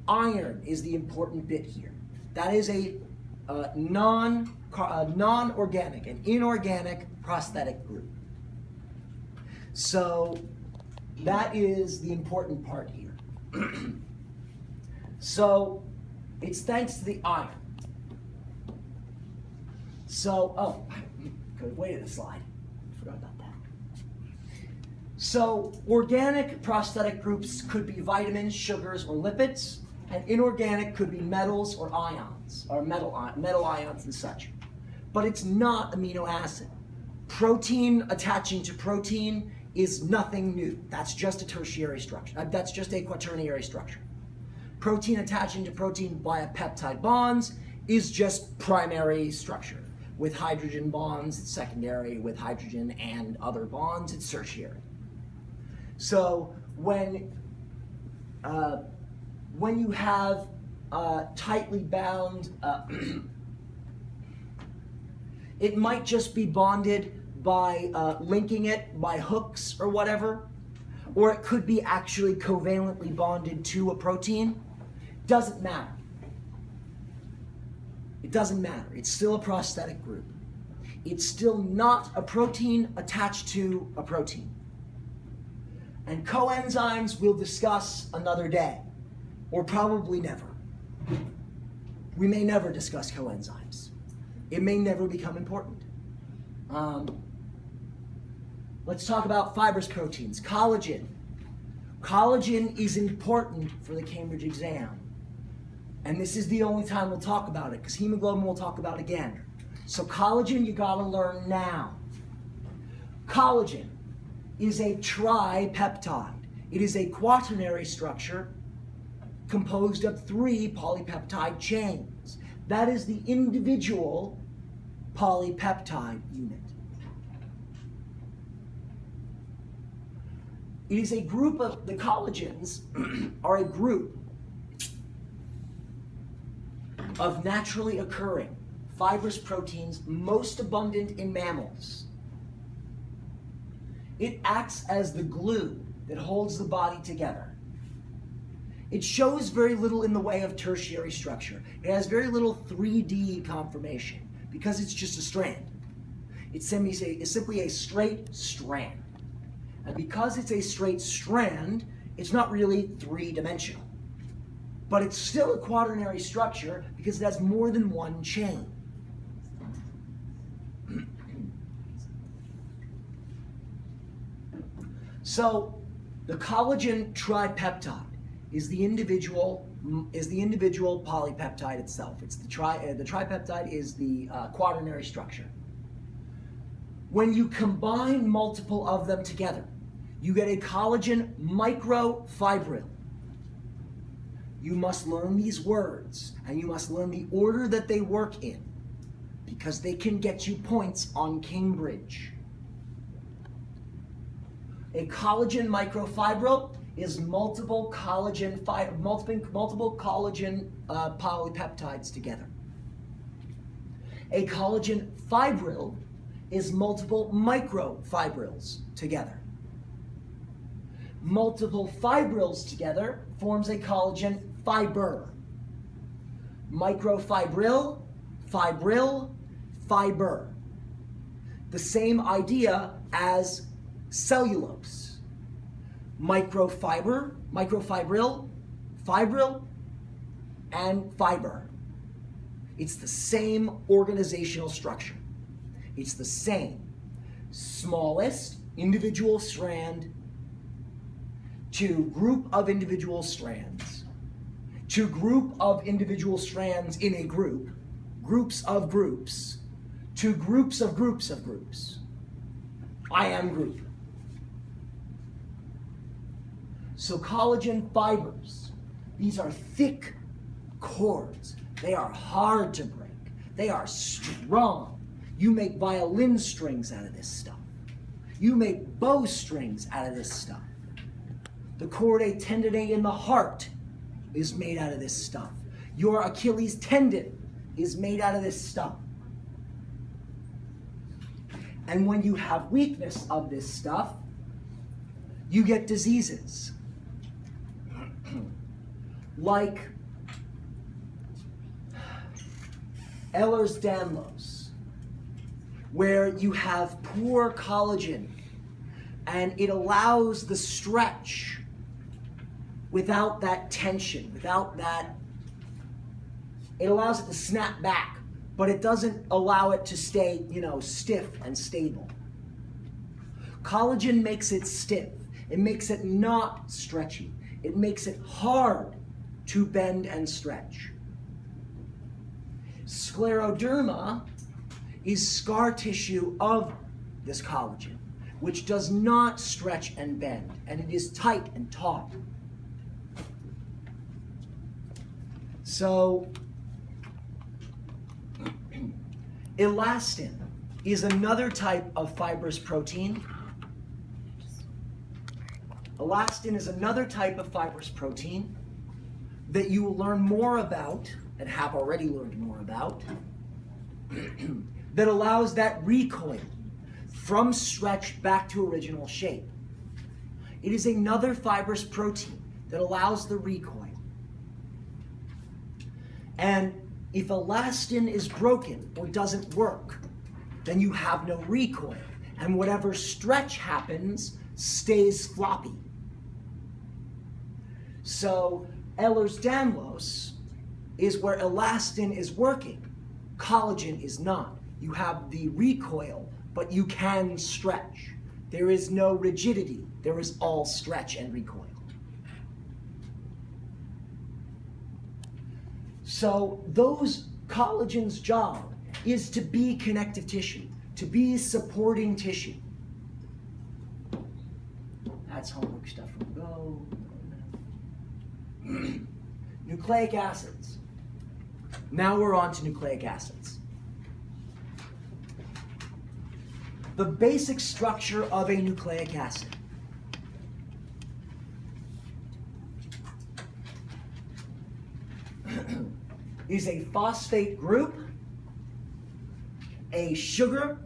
Iron is the important bit here. That is a non-organic, an inorganic prosthetic group. So that is the important part here. So it's thanks to the iron. So, oh, I could have waited a slide. Forgot about that. So organic prosthetic groups could be vitamins, sugars, or lipids, and inorganic could be metals or ions, or metal ions and such. But it's not amino acid. Protein attaching to protein is nothing new. That's just a tertiary structure. That's just a quaternary structure. Protein attaching to protein via peptide bonds is just primary structure. With hydrogen bonds, it's secondary. With hydrogen and other bonds, it's tertiary. So when you have tightly bound, it might just be bonded by linking it by hooks or whatever, or it could be actually covalently bonded to a protein. Doesn't matter. It doesn't matter. It's still a prosthetic group. It's still not a protein attached to a protein. And coenzymes we'll discuss another day, or probably never. We may never discuss coenzymes. It may never become important. Let's talk about fibrous proteins. Collagen. Collagen is important for the Cambridge exam. And this is the only time we'll talk about it, because hemoglobin we'll talk about again. So collagen you gotta learn now. Collagen is a tripeptide. It is a quaternary structure composed of 3 polypeptide chains. That is the individual polypeptide unit. It is a group of, the collagens are a group of naturally occurring fibrous proteins most abundant in mammals. It acts as the glue that holds the body together. It shows very little in the way of tertiary structure. It has very little 3D conformation because it's just a strand. It's simply a straight strand. And because it's a straight strand, it's not really 3-dimensional. But it's still a quaternary structure because it has more than one chain. So the collagen tripeptide is the individual polypeptide itself. It's the tripeptide is the quaternary structure. When you combine multiple of them together, you get a collagen microfibril. You must learn these words, and you must learn the order that they work in, because they can get you points on Cambridge. A collagen microfibril is multiple collagen polypeptides together. A collagen fibril is multiple microfibrils together. Multiple fibrils together forms a collagen fiber. Microfibril, fibril, fiber. The same idea as cellulose. Microfibril, fibril, and fiber, it's the same organizational structure. It's the same. Smallest individual strand to group of individual strands to group of individual strands in a group, groups of groups, to groups of groups of groups. I am group. So collagen fibers, these are thick cords. They are hard to break. They are strong. You make violin strings out of this stuff. You make bow strings out of this stuff. The chordae tendineae in the heart is made out of this stuff. Your Achilles tendon is made out of this stuff. And when you have weakness of this stuff, you get diseases like Ehlers-Danlos, where you have poor collagen and it allows the stretch without that tension, without that, it allows it to snap back, but it doesn't allow it to stay, stiff and stable. Collagen makes it stiff. It makes it not stretchy. It makes it hard to bend and stretch. Scleroderma is scar tissue of this collagen, which does not stretch and bend, and it is tight and taut. So, elastin is another type of fibrous protein. Elastin is another type of fibrous protein that you will learn more about, and have already learned more about, that allows that recoil from stretch back to original shape. It is another fibrous protein that allows the recoil. And if elastin is broken or doesn't work, then you have no recoil, and whatever stretch happens stays floppy. So Ehlers-Danlos is where elastin is working, collagen is not. You have the recoil, but you can stretch. There is no rigidity, there is all stretch and recoil. So those collagen's job is to be connective tissue, to be supporting tissue. That's homework stuff from Go. Nucleic acids. Now we're on to nucleic acids. The basic structure of a nucleic acid. Is a phosphate group, a sugar,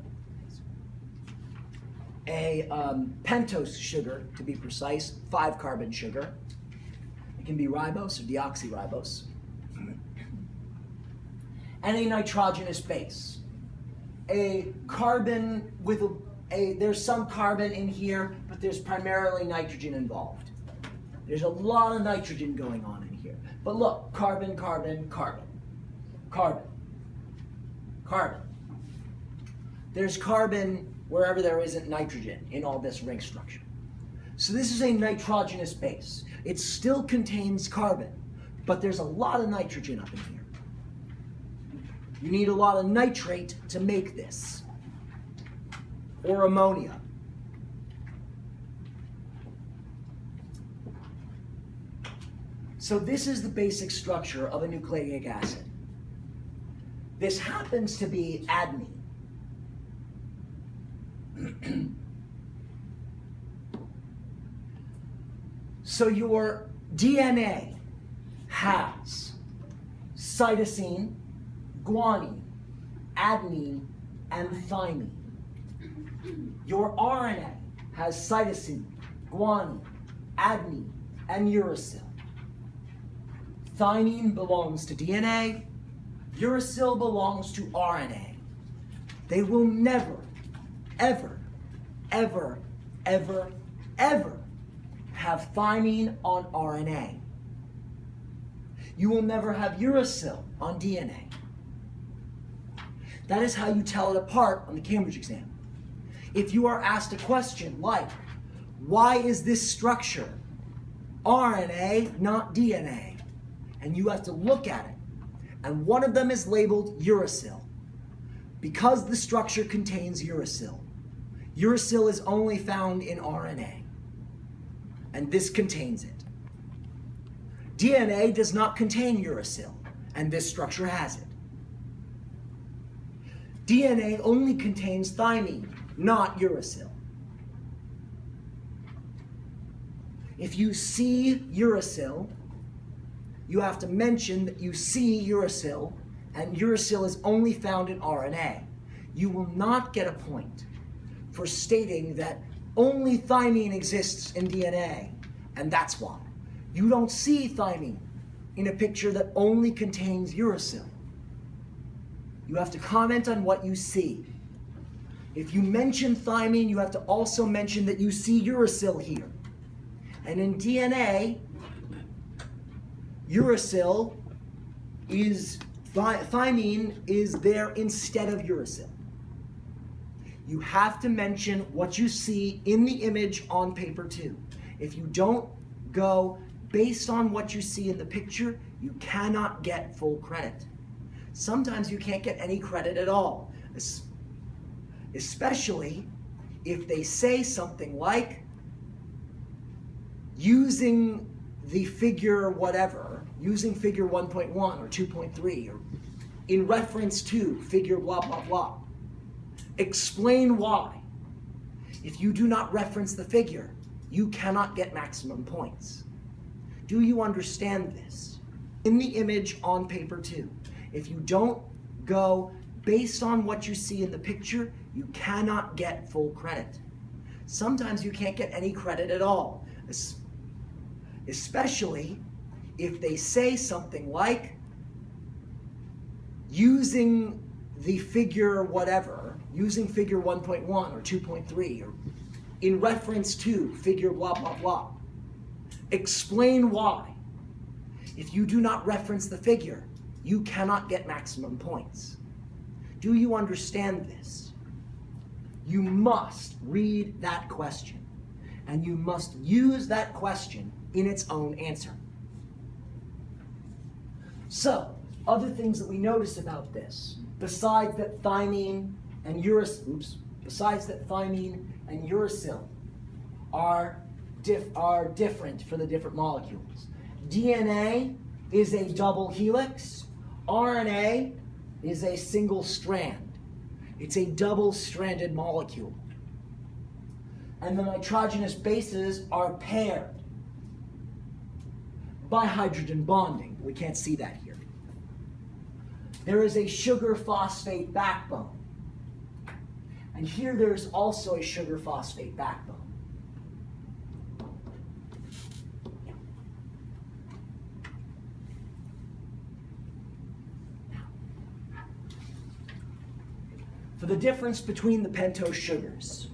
a pentose sugar to be precise, 5-carbon sugar. It can be ribose or deoxyribose. And a nitrogenous base. A carbon with there's some carbon in here, but there's primarily nitrogen involved. There's a lot of nitrogen going on in here. But look, carbon, carbon, carbon. Carbon. Carbon. There's carbon wherever there isn't nitrogen in all this ring structure. So this is a nitrogenous base. It still contains carbon, but there's a lot of nitrogen up in here. You need a lot of nitrate to make this, or ammonia. So this is the basic structure of a nucleic acid. This happens to be adenine. So your DNA has cytosine, guanine, adenine, and thymine. Your RNA has cytosine, guanine, adenine, and uracil. Thymine belongs to DNA, uracil belongs to RNA. They will never, ever, ever, ever, ever have thymine on RNA. You will never have uracil on DNA. That is how you tell it apart on the Cambridge exam. If you are asked a question like, why is this structure RNA, not DNA? And you have to look at it, and one of them is labeled uracil, because the structure contains uracil. Uracil is only found in RNA, and this contains it. DNA does not contain uracil, and this structure has it. DNA only contains thymine, not uracil. If you see uracil, you have to mention that you see uracil, and uracil is only found in RNA. You will not get a point for stating that only thymine exists in DNA, and that's why. You don't see thymine in a picture that only contains uracil. You have to comment on what you see. If you mention thymine, you have to also mention that you see uracil here. And in DNA, uracil is, thymine is there instead of uracil. You have to mention what you see in the image on paper 2. If you don't go based on what you see in the picture, you cannot get full credit. Sometimes you can't get any credit at all, especially if they say something like, using the figure whatever, using figure 1.1 or 2.3, or in reference to figure blah, blah, blah. Explain why. If you do not reference the figure, you cannot get maximum points. Do you understand this? In the image on paper 2, if you don't go based on what you see in the picture, you cannot get full credit. Sometimes you can't get any credit at all, especially if they say something like, using the figure whatever, using figure 1.1 or 2.3, or in reference to figure blah, blah, blah. Explain why. If you do not reference the figure, you cannot get maximum points. Do you understand this? You must read that question, and you must use that question in its own answer. So, other things that we notice about this, besides that thymine and uracil are different for the different molecules. DNA is a double helix. RNA is a single strand. It's a double-stranded molecule. And the nitrogenous bases are paired by hydrogen bonding. We can't see that here. There is a sugar phosphate backbone. And here there's also a sugar phosphate backbone. For the difference between the pentose sugars,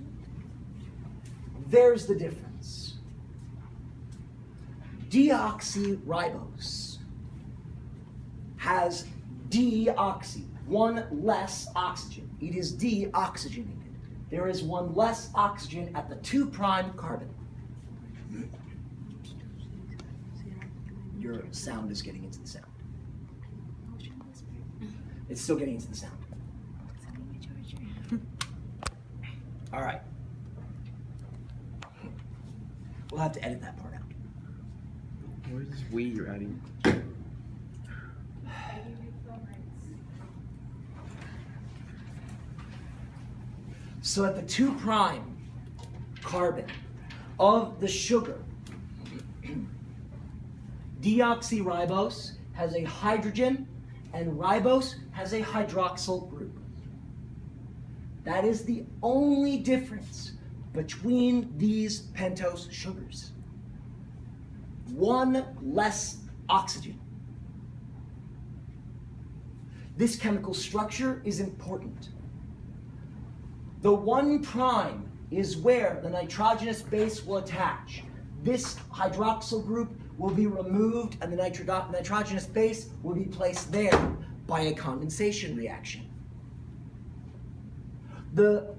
there's the difference. Deoxyribose has deoxy, one less oxygen. It is deoxygenated. There is one less oxygen at the 2' carbon. Your sound is getting into the sound. It's still getting into the sound. All right. We'll have to edit that part out. What is this we you're adding? So at the 2' carbon of the sugar, deoxyribose has a hydrogen and ribose has a hydroxyl group. That is the only difference between these pentose sugars. One less oxygen. This chemical structure is important. The 1' is where the nitrogenous base will attach. This hydroxyl group will be removed and the nitrogenous base will be placed there by a condensation reaction. The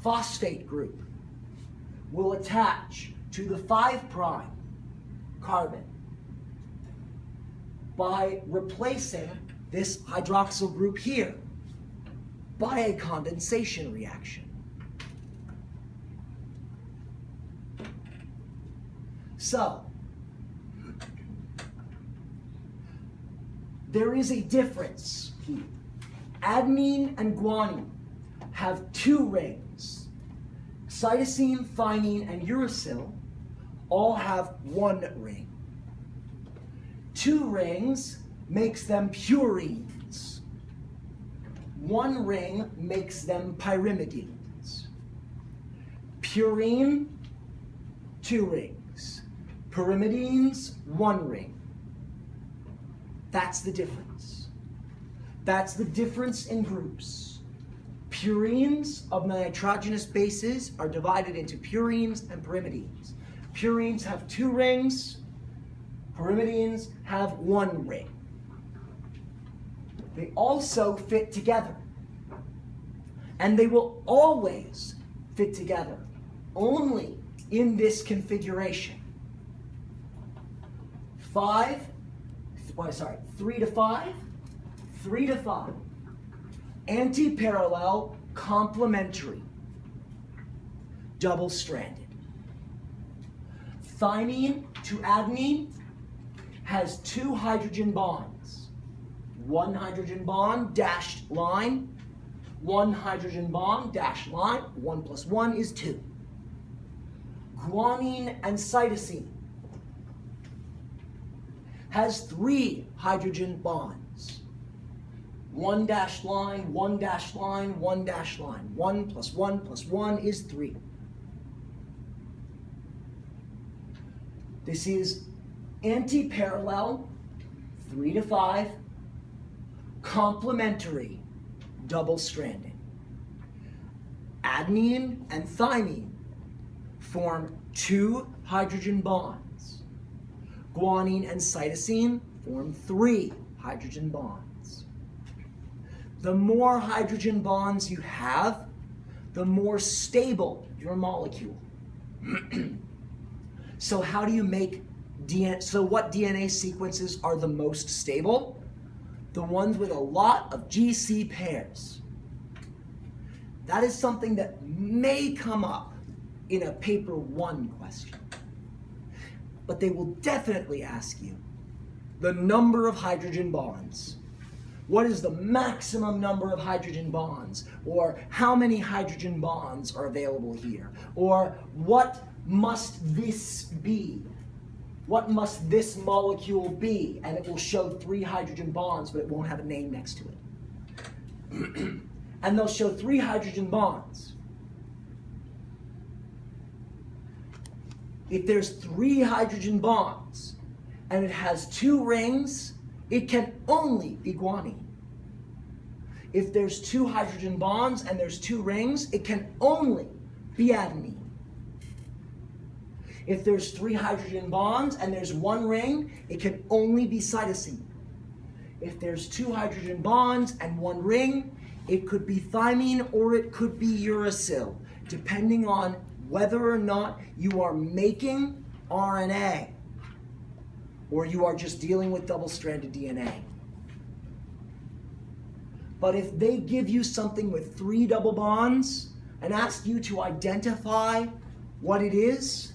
phosphate group will attach to the 5' carbon by replacing this hydroxyl group here by a condensation reaction. So, there is a difference here. Adenine and guanine have 2 rings. Cytosine, thymine, and uracil all have 1 ring. 2 rings makes them purines. 1 ring makes them pyrimidines. Purine, 2 rings. Pyrimidines, 1 ring. That's the difference. That's the difference in groups. Purines of nitrogenous bases are divided into purines and pyrimidines. Purines have 2 rings. Pyrimidines have 1 ring. They also fit together. And they will always fit together only in this configuration. 3 to 5, 3 to 5. Anti-parallel, complementary, double-stranded. Thymine to adenine has 2 hydrogen bonds. 1 hydrogen bond, dashed line. 1 hydrogen bond, dashed line. 1 plus 1 is 2. Guanine and cytosine has 3 hydrogen bonds. 1 dashed line, 1 dashed line, 1 dashed line. 1 plus 1 plus 1 is 3. This is anti-parallel, 3 to 5, complementary, double-stranded. Adenine and thymine form 2 hydrogen bonds. Guanine and cytosine form 3 hydrogen bonds. The more hydrogen bonds you have, the more stable your molecule. So how do you make DNA? So what DNA sequences are the most stable? The ones with a lot of GC pairs. That is something that may come up in a paper 1 question. But they will definitely ask you the number of hydrogen bonds. What is the maximum number of hydrogen bonds? Or how many hydrogen bonds are available here? Or what must this be? What must this molecule be? And it will show 3 hydrogen bonds, but it won't have a name next to it. And they'll show 3 hydrogen bonds. If there's 3 hydrogen bonds and it has 2 rings, it can only be guanine. If there's 2 hydrogen bonds and there's 2 rings, it can only be adenine. If there's 3 hydrogen bonds and there's 1 ring, it can only be cytosine. If there's 2 hydrogen bonds and 1 ring, it could be thymine or it could be uracil, depending on whether or not you are making RNA or you are just dealing with double-stranded DNA. But if they give you something with 3 double bonds and ask you to identify what it is,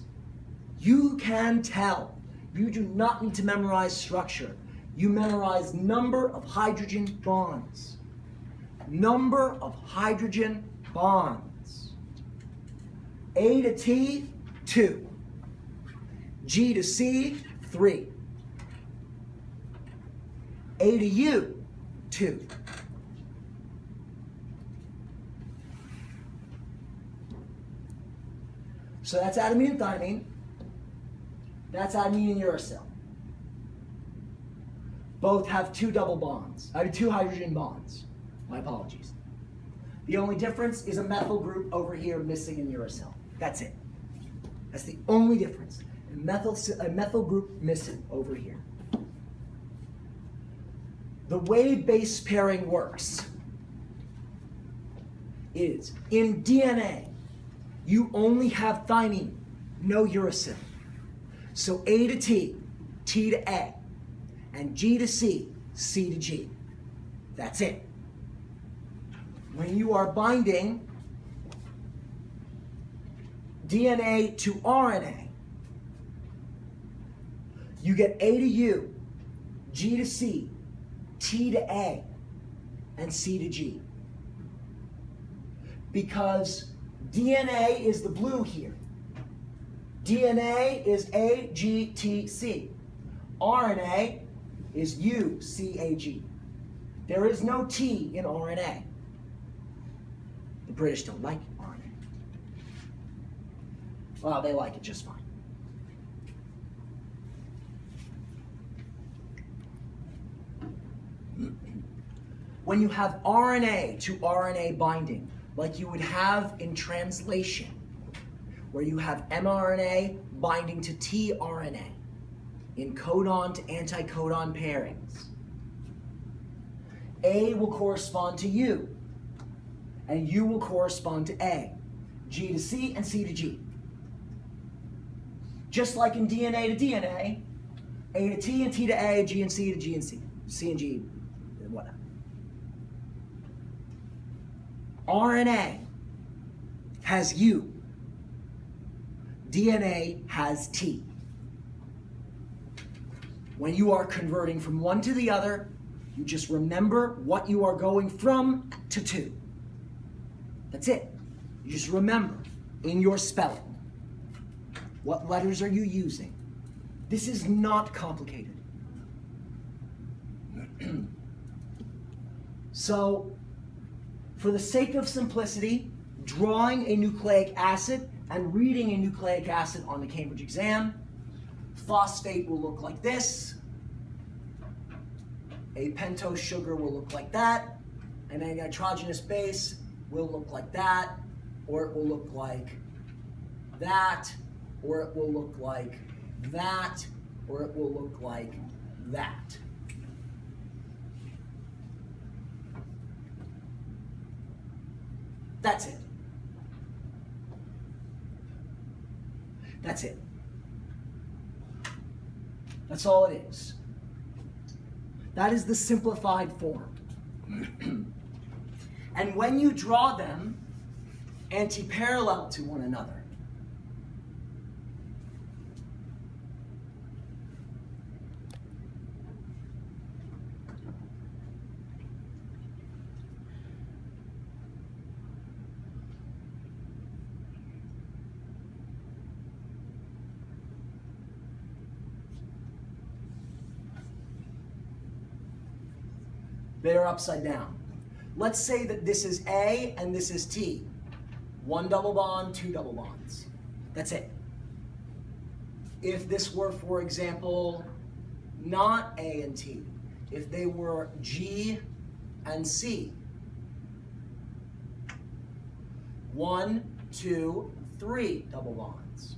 you can tell. You do not need to memorize structure. You memorize number of hydrogen bonds. Number of hydrogen bonds. A to T, 2. G to C, 3. A to U, 2. So that's adenine and thymine. That's adenine and uracil. Both have 2 double bonds. 2 hydrogen bonds. My apologies. The only difference is a methyl group over here missing in uracil. That's it. That's the only difference. A methyl group missing over here. The way base pairing works is in DNA, you only have thymine, no uracil. So A to T, T to A, and G to C, C to G. That's it. When you are binding DNA to RNA, you get A to U, G to C, T to A, and C to G. Because DNA is the blue here. DNA is A, G, T, C. RNA is U, C, A, G. There is no T in RNA. The British don't like RNA. Well, they like it just fine. When you have RNA to RNA binding, like you would have in translation, where you have mRNA binding to tRNA in codon to anticodon pairings, A will correspond to U, and U will correspond to A, G to C, and C to G. Just like in DNA to DNA, A to T and T to A, G and C to G and C, C and G, and whatnot. RNA has U, DNA has T. When you are converting from one to the other, you just remember what you are going from to. That's it. You just remember in your spelling. What letters are you using? This is not complicated. So, for the sake of simplicity, drawing a nucleic acid and reading a nucleic acid on the Cambridge exam, phosphate will look like this, a pentose sugar will look like that, and a nitrogenous base will look like that, or it will look like that, or it will look like that, or it will look like that. That's it. That's it. That's all it is. That is the simplified form. And when you draw them anti-parallel to one another, they are upside down. Let's say that this is A and this is T. One double bond, two double bonds. That's it. If this were, for example, not A and T, if they were G and C, 1, 2, 3 double bonds.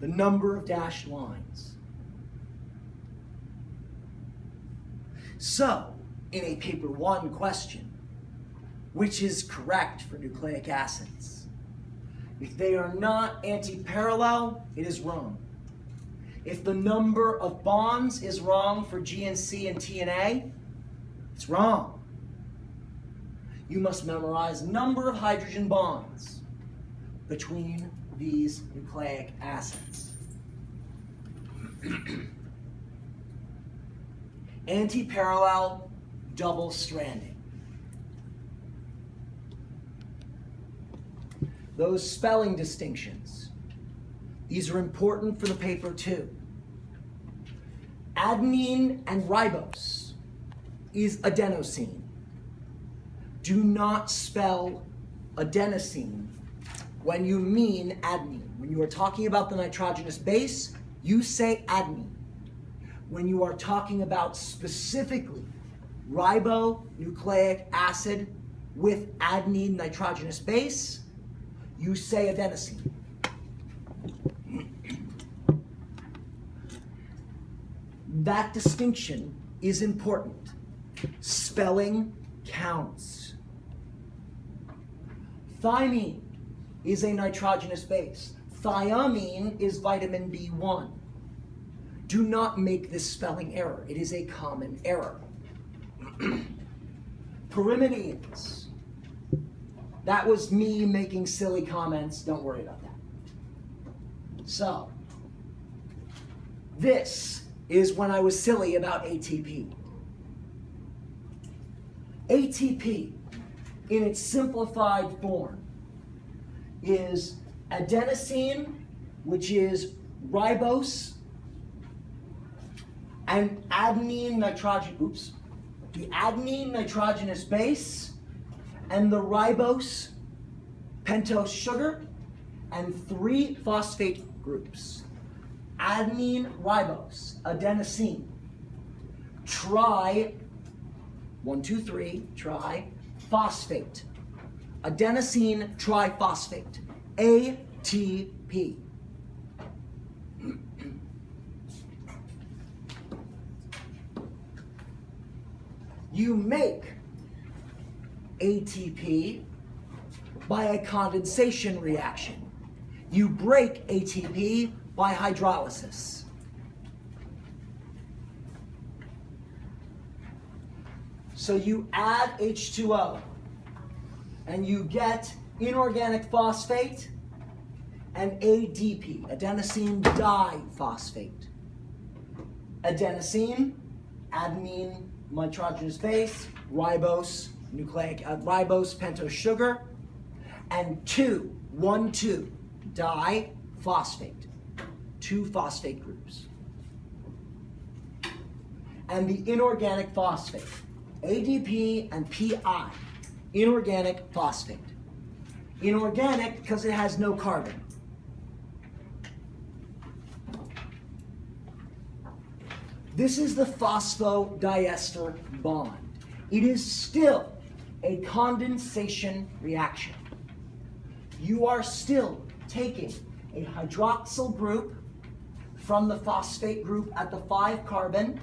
The number of dashed lines. So, in a paper 1 question, which is correct for nucleic acids? If they are not anti-parallel, it is wrong. If the number of bonds is wrong for G and C and T and A, it's wrong. You must memorize number of hydrogen bonds between these nucleic acids. Anti-parallel double stranding. Those spelling distinctions, these are important for the paper too. Adenine and ribose is adenosine. Do not spell adenosine when you mean adenine. When you are talking about the nitrogenous base, you say adenine. When you are talking about specifically ribonucleic acid with adenine nitrogenous base, you say adenosine. That distinction is important. Spelling counts. Thymine is a nitrogenous base. Thiamine is vitamin B1. Do not make this spelling error. It is a common error. Pyrimidines. That was me making silly comments. Don't worry about that. So, this is when I was silly about ATP. ATP, in its simplified form, is adenosine, which is ribose, and adenine the adenine nitrogenous base, and the ribose pentose sugar, and 3 phosphate groups. Adenine, ribose, adenosine, triphosphate. Adenosine triphosphate, ATP. You make ATP by a condensation reaction. You break ATP by hydrolysis. So you add H2O and you get inorganic phosphate and ADP, adenosine diphosphate. Adenosine, adenine nitrogenous base, ribose pentose sugar, and 2 diphosphate, 2 phosphate groups. And the inorganic phosphate, ADP and PI, inorganic phosphate. Inorganic because it has no carbon. This is the phosphodiester bond. It is still a condensation reaction. You are still taking a hydroxyl group from the phosphate group at the 5 carbon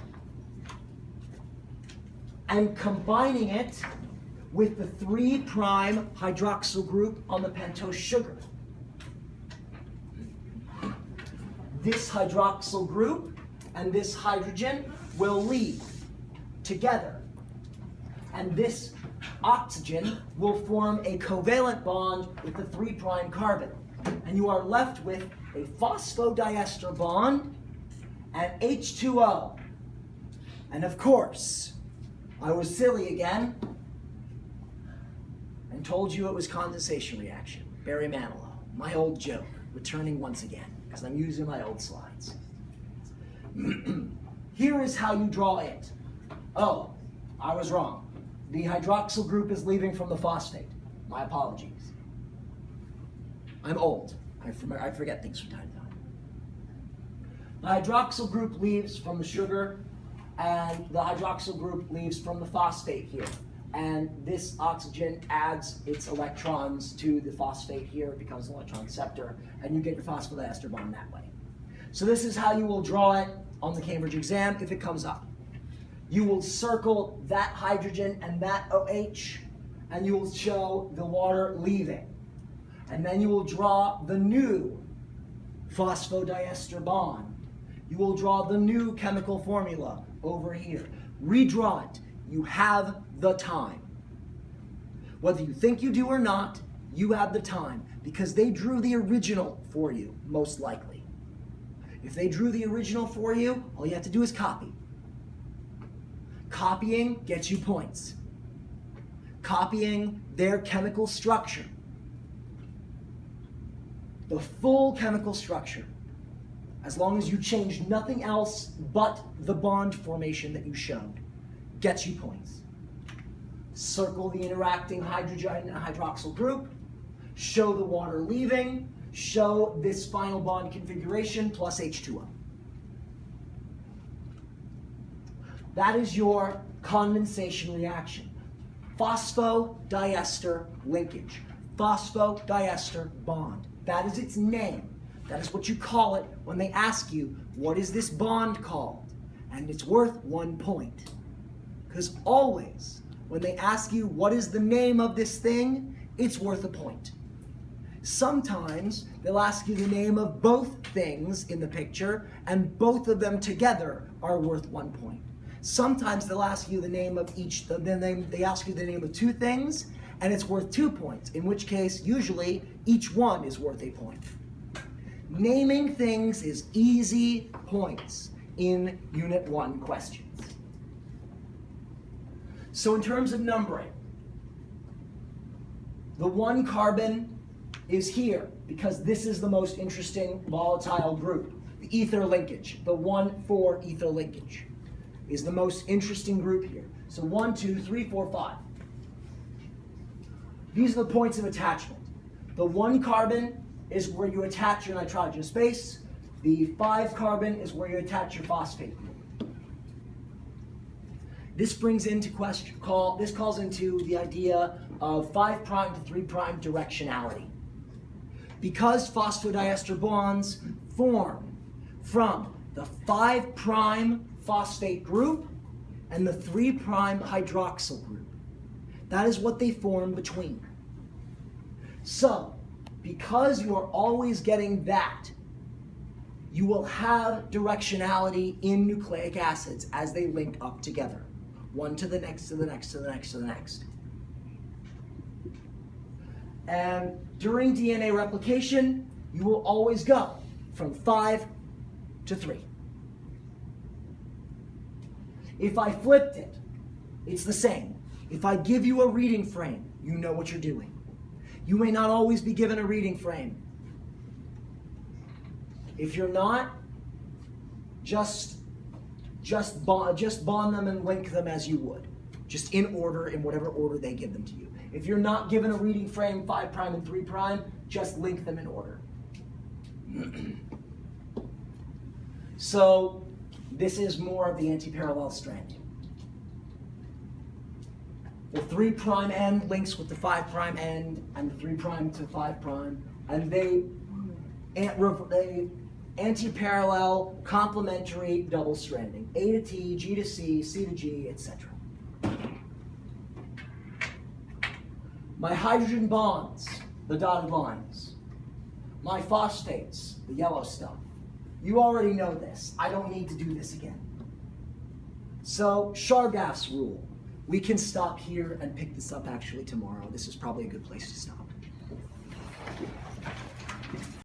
and combining it with the 3' hydroxyl group on the pentose sugar. This hydroxyl group and this hydrogen will leave together, and this oxygen will form a covalent bond with the 3' carbon, and you are left with a phosphodiester bond and H2O. And of course, I was silly again and told you it was condensation reaction. Barry Manilow, my old joke, returning once again, because I'm using my old slides. Here is how you draw it. Oh, I was wrong. The hydroxyl group is leaving from the phosphate. My apologies. I'm old. I forget things from time to time. The hydroxyl group leaves from the sugar, and the hydroxyl group leaves from the phosphate here. And this oxygen adds its electrons to the phosphate here. It becomes an electron acceptor, and you get your phosphodiester bond that way. So this is how you will draw it on the Cambridge exam if it comes up. You will circle that hydrogen and that OH, and you will show the water leaving. And then you will draw the new phosphodiester bond. You will draw the new chemical formula over here. Redraw it. You have the time. Whether you think you do or not, you have the time, because they drew the original for you, most likely. If they drew the original for you, all you have to do is copy. Copying gets you points. Copying their chemical structure, the full chemical structure, as long as you change nothing else but the bond formation that you showed, gets you points. Circle the interacting hydrogen and hydroxyl group, show the water leaving, show this final bond configuration plus H2O. That is your condensation reaction. Phosphodiester linkage. phosphodiester bond. That is its name. That is what you call it when they ask you, what is this bond called? And it's worth 1 point. Because always, when they ask you what is the name of this thing, it's worth a point. Sometimes they'll ask you the name of both things in the picture, and both of them together are worth 1 point. Sometimes they'll ask you the name of each, then they ask you the name of 2 things, and it's worth 2 points, in which case, usually, each one is worth a point. Naming things is easy points in Unit 1 questions. So in terms of numbering, the 1 carbon is here because this is the most interesting volatile group. The ether linkage, the 1,4 ether linkage is the most interesting group here. So 1, 2, 3, 4, 5. These are the points of attachment. The 1 carbon is where you attach your nitrogenous base. The 5 carbon is where you attach your phosphate group. This brings into this calls into the idea of 5' to 3' directionality. Because phosphodiester bonds form from the 5' phosphate group and the 3' hydroxyl group. That is what they form between. So, because you are always getting that, you will have directionality in nucleic acids as they link up together. One to the next, to the next, to the next, to the next. And during DNA replication, you will always go from 5 to 3. If I flipped it, it's the same. If I give you a reading frame, you know what you're doing. You may not always be given a reading frame. If you're not, just bond them and link them as you would. Just in order, in whatever order they give them to you. If you're not given a reading frame, 5' and 3', just link them in order. So this is more of the anti-parallel strand. The 3' end links with the 5' end and the 3' to 5', and they anti-parallel complementary double stranding. A to T, G to C, C to G, etc. My hydrogen bonds, the dotted lines. My phosphates, the yellow stuff. You already know this. I don't need to do this again. So, Chargaff's rule. We can stop here and pick this up actually tomorrow. This is probably a good place to stop.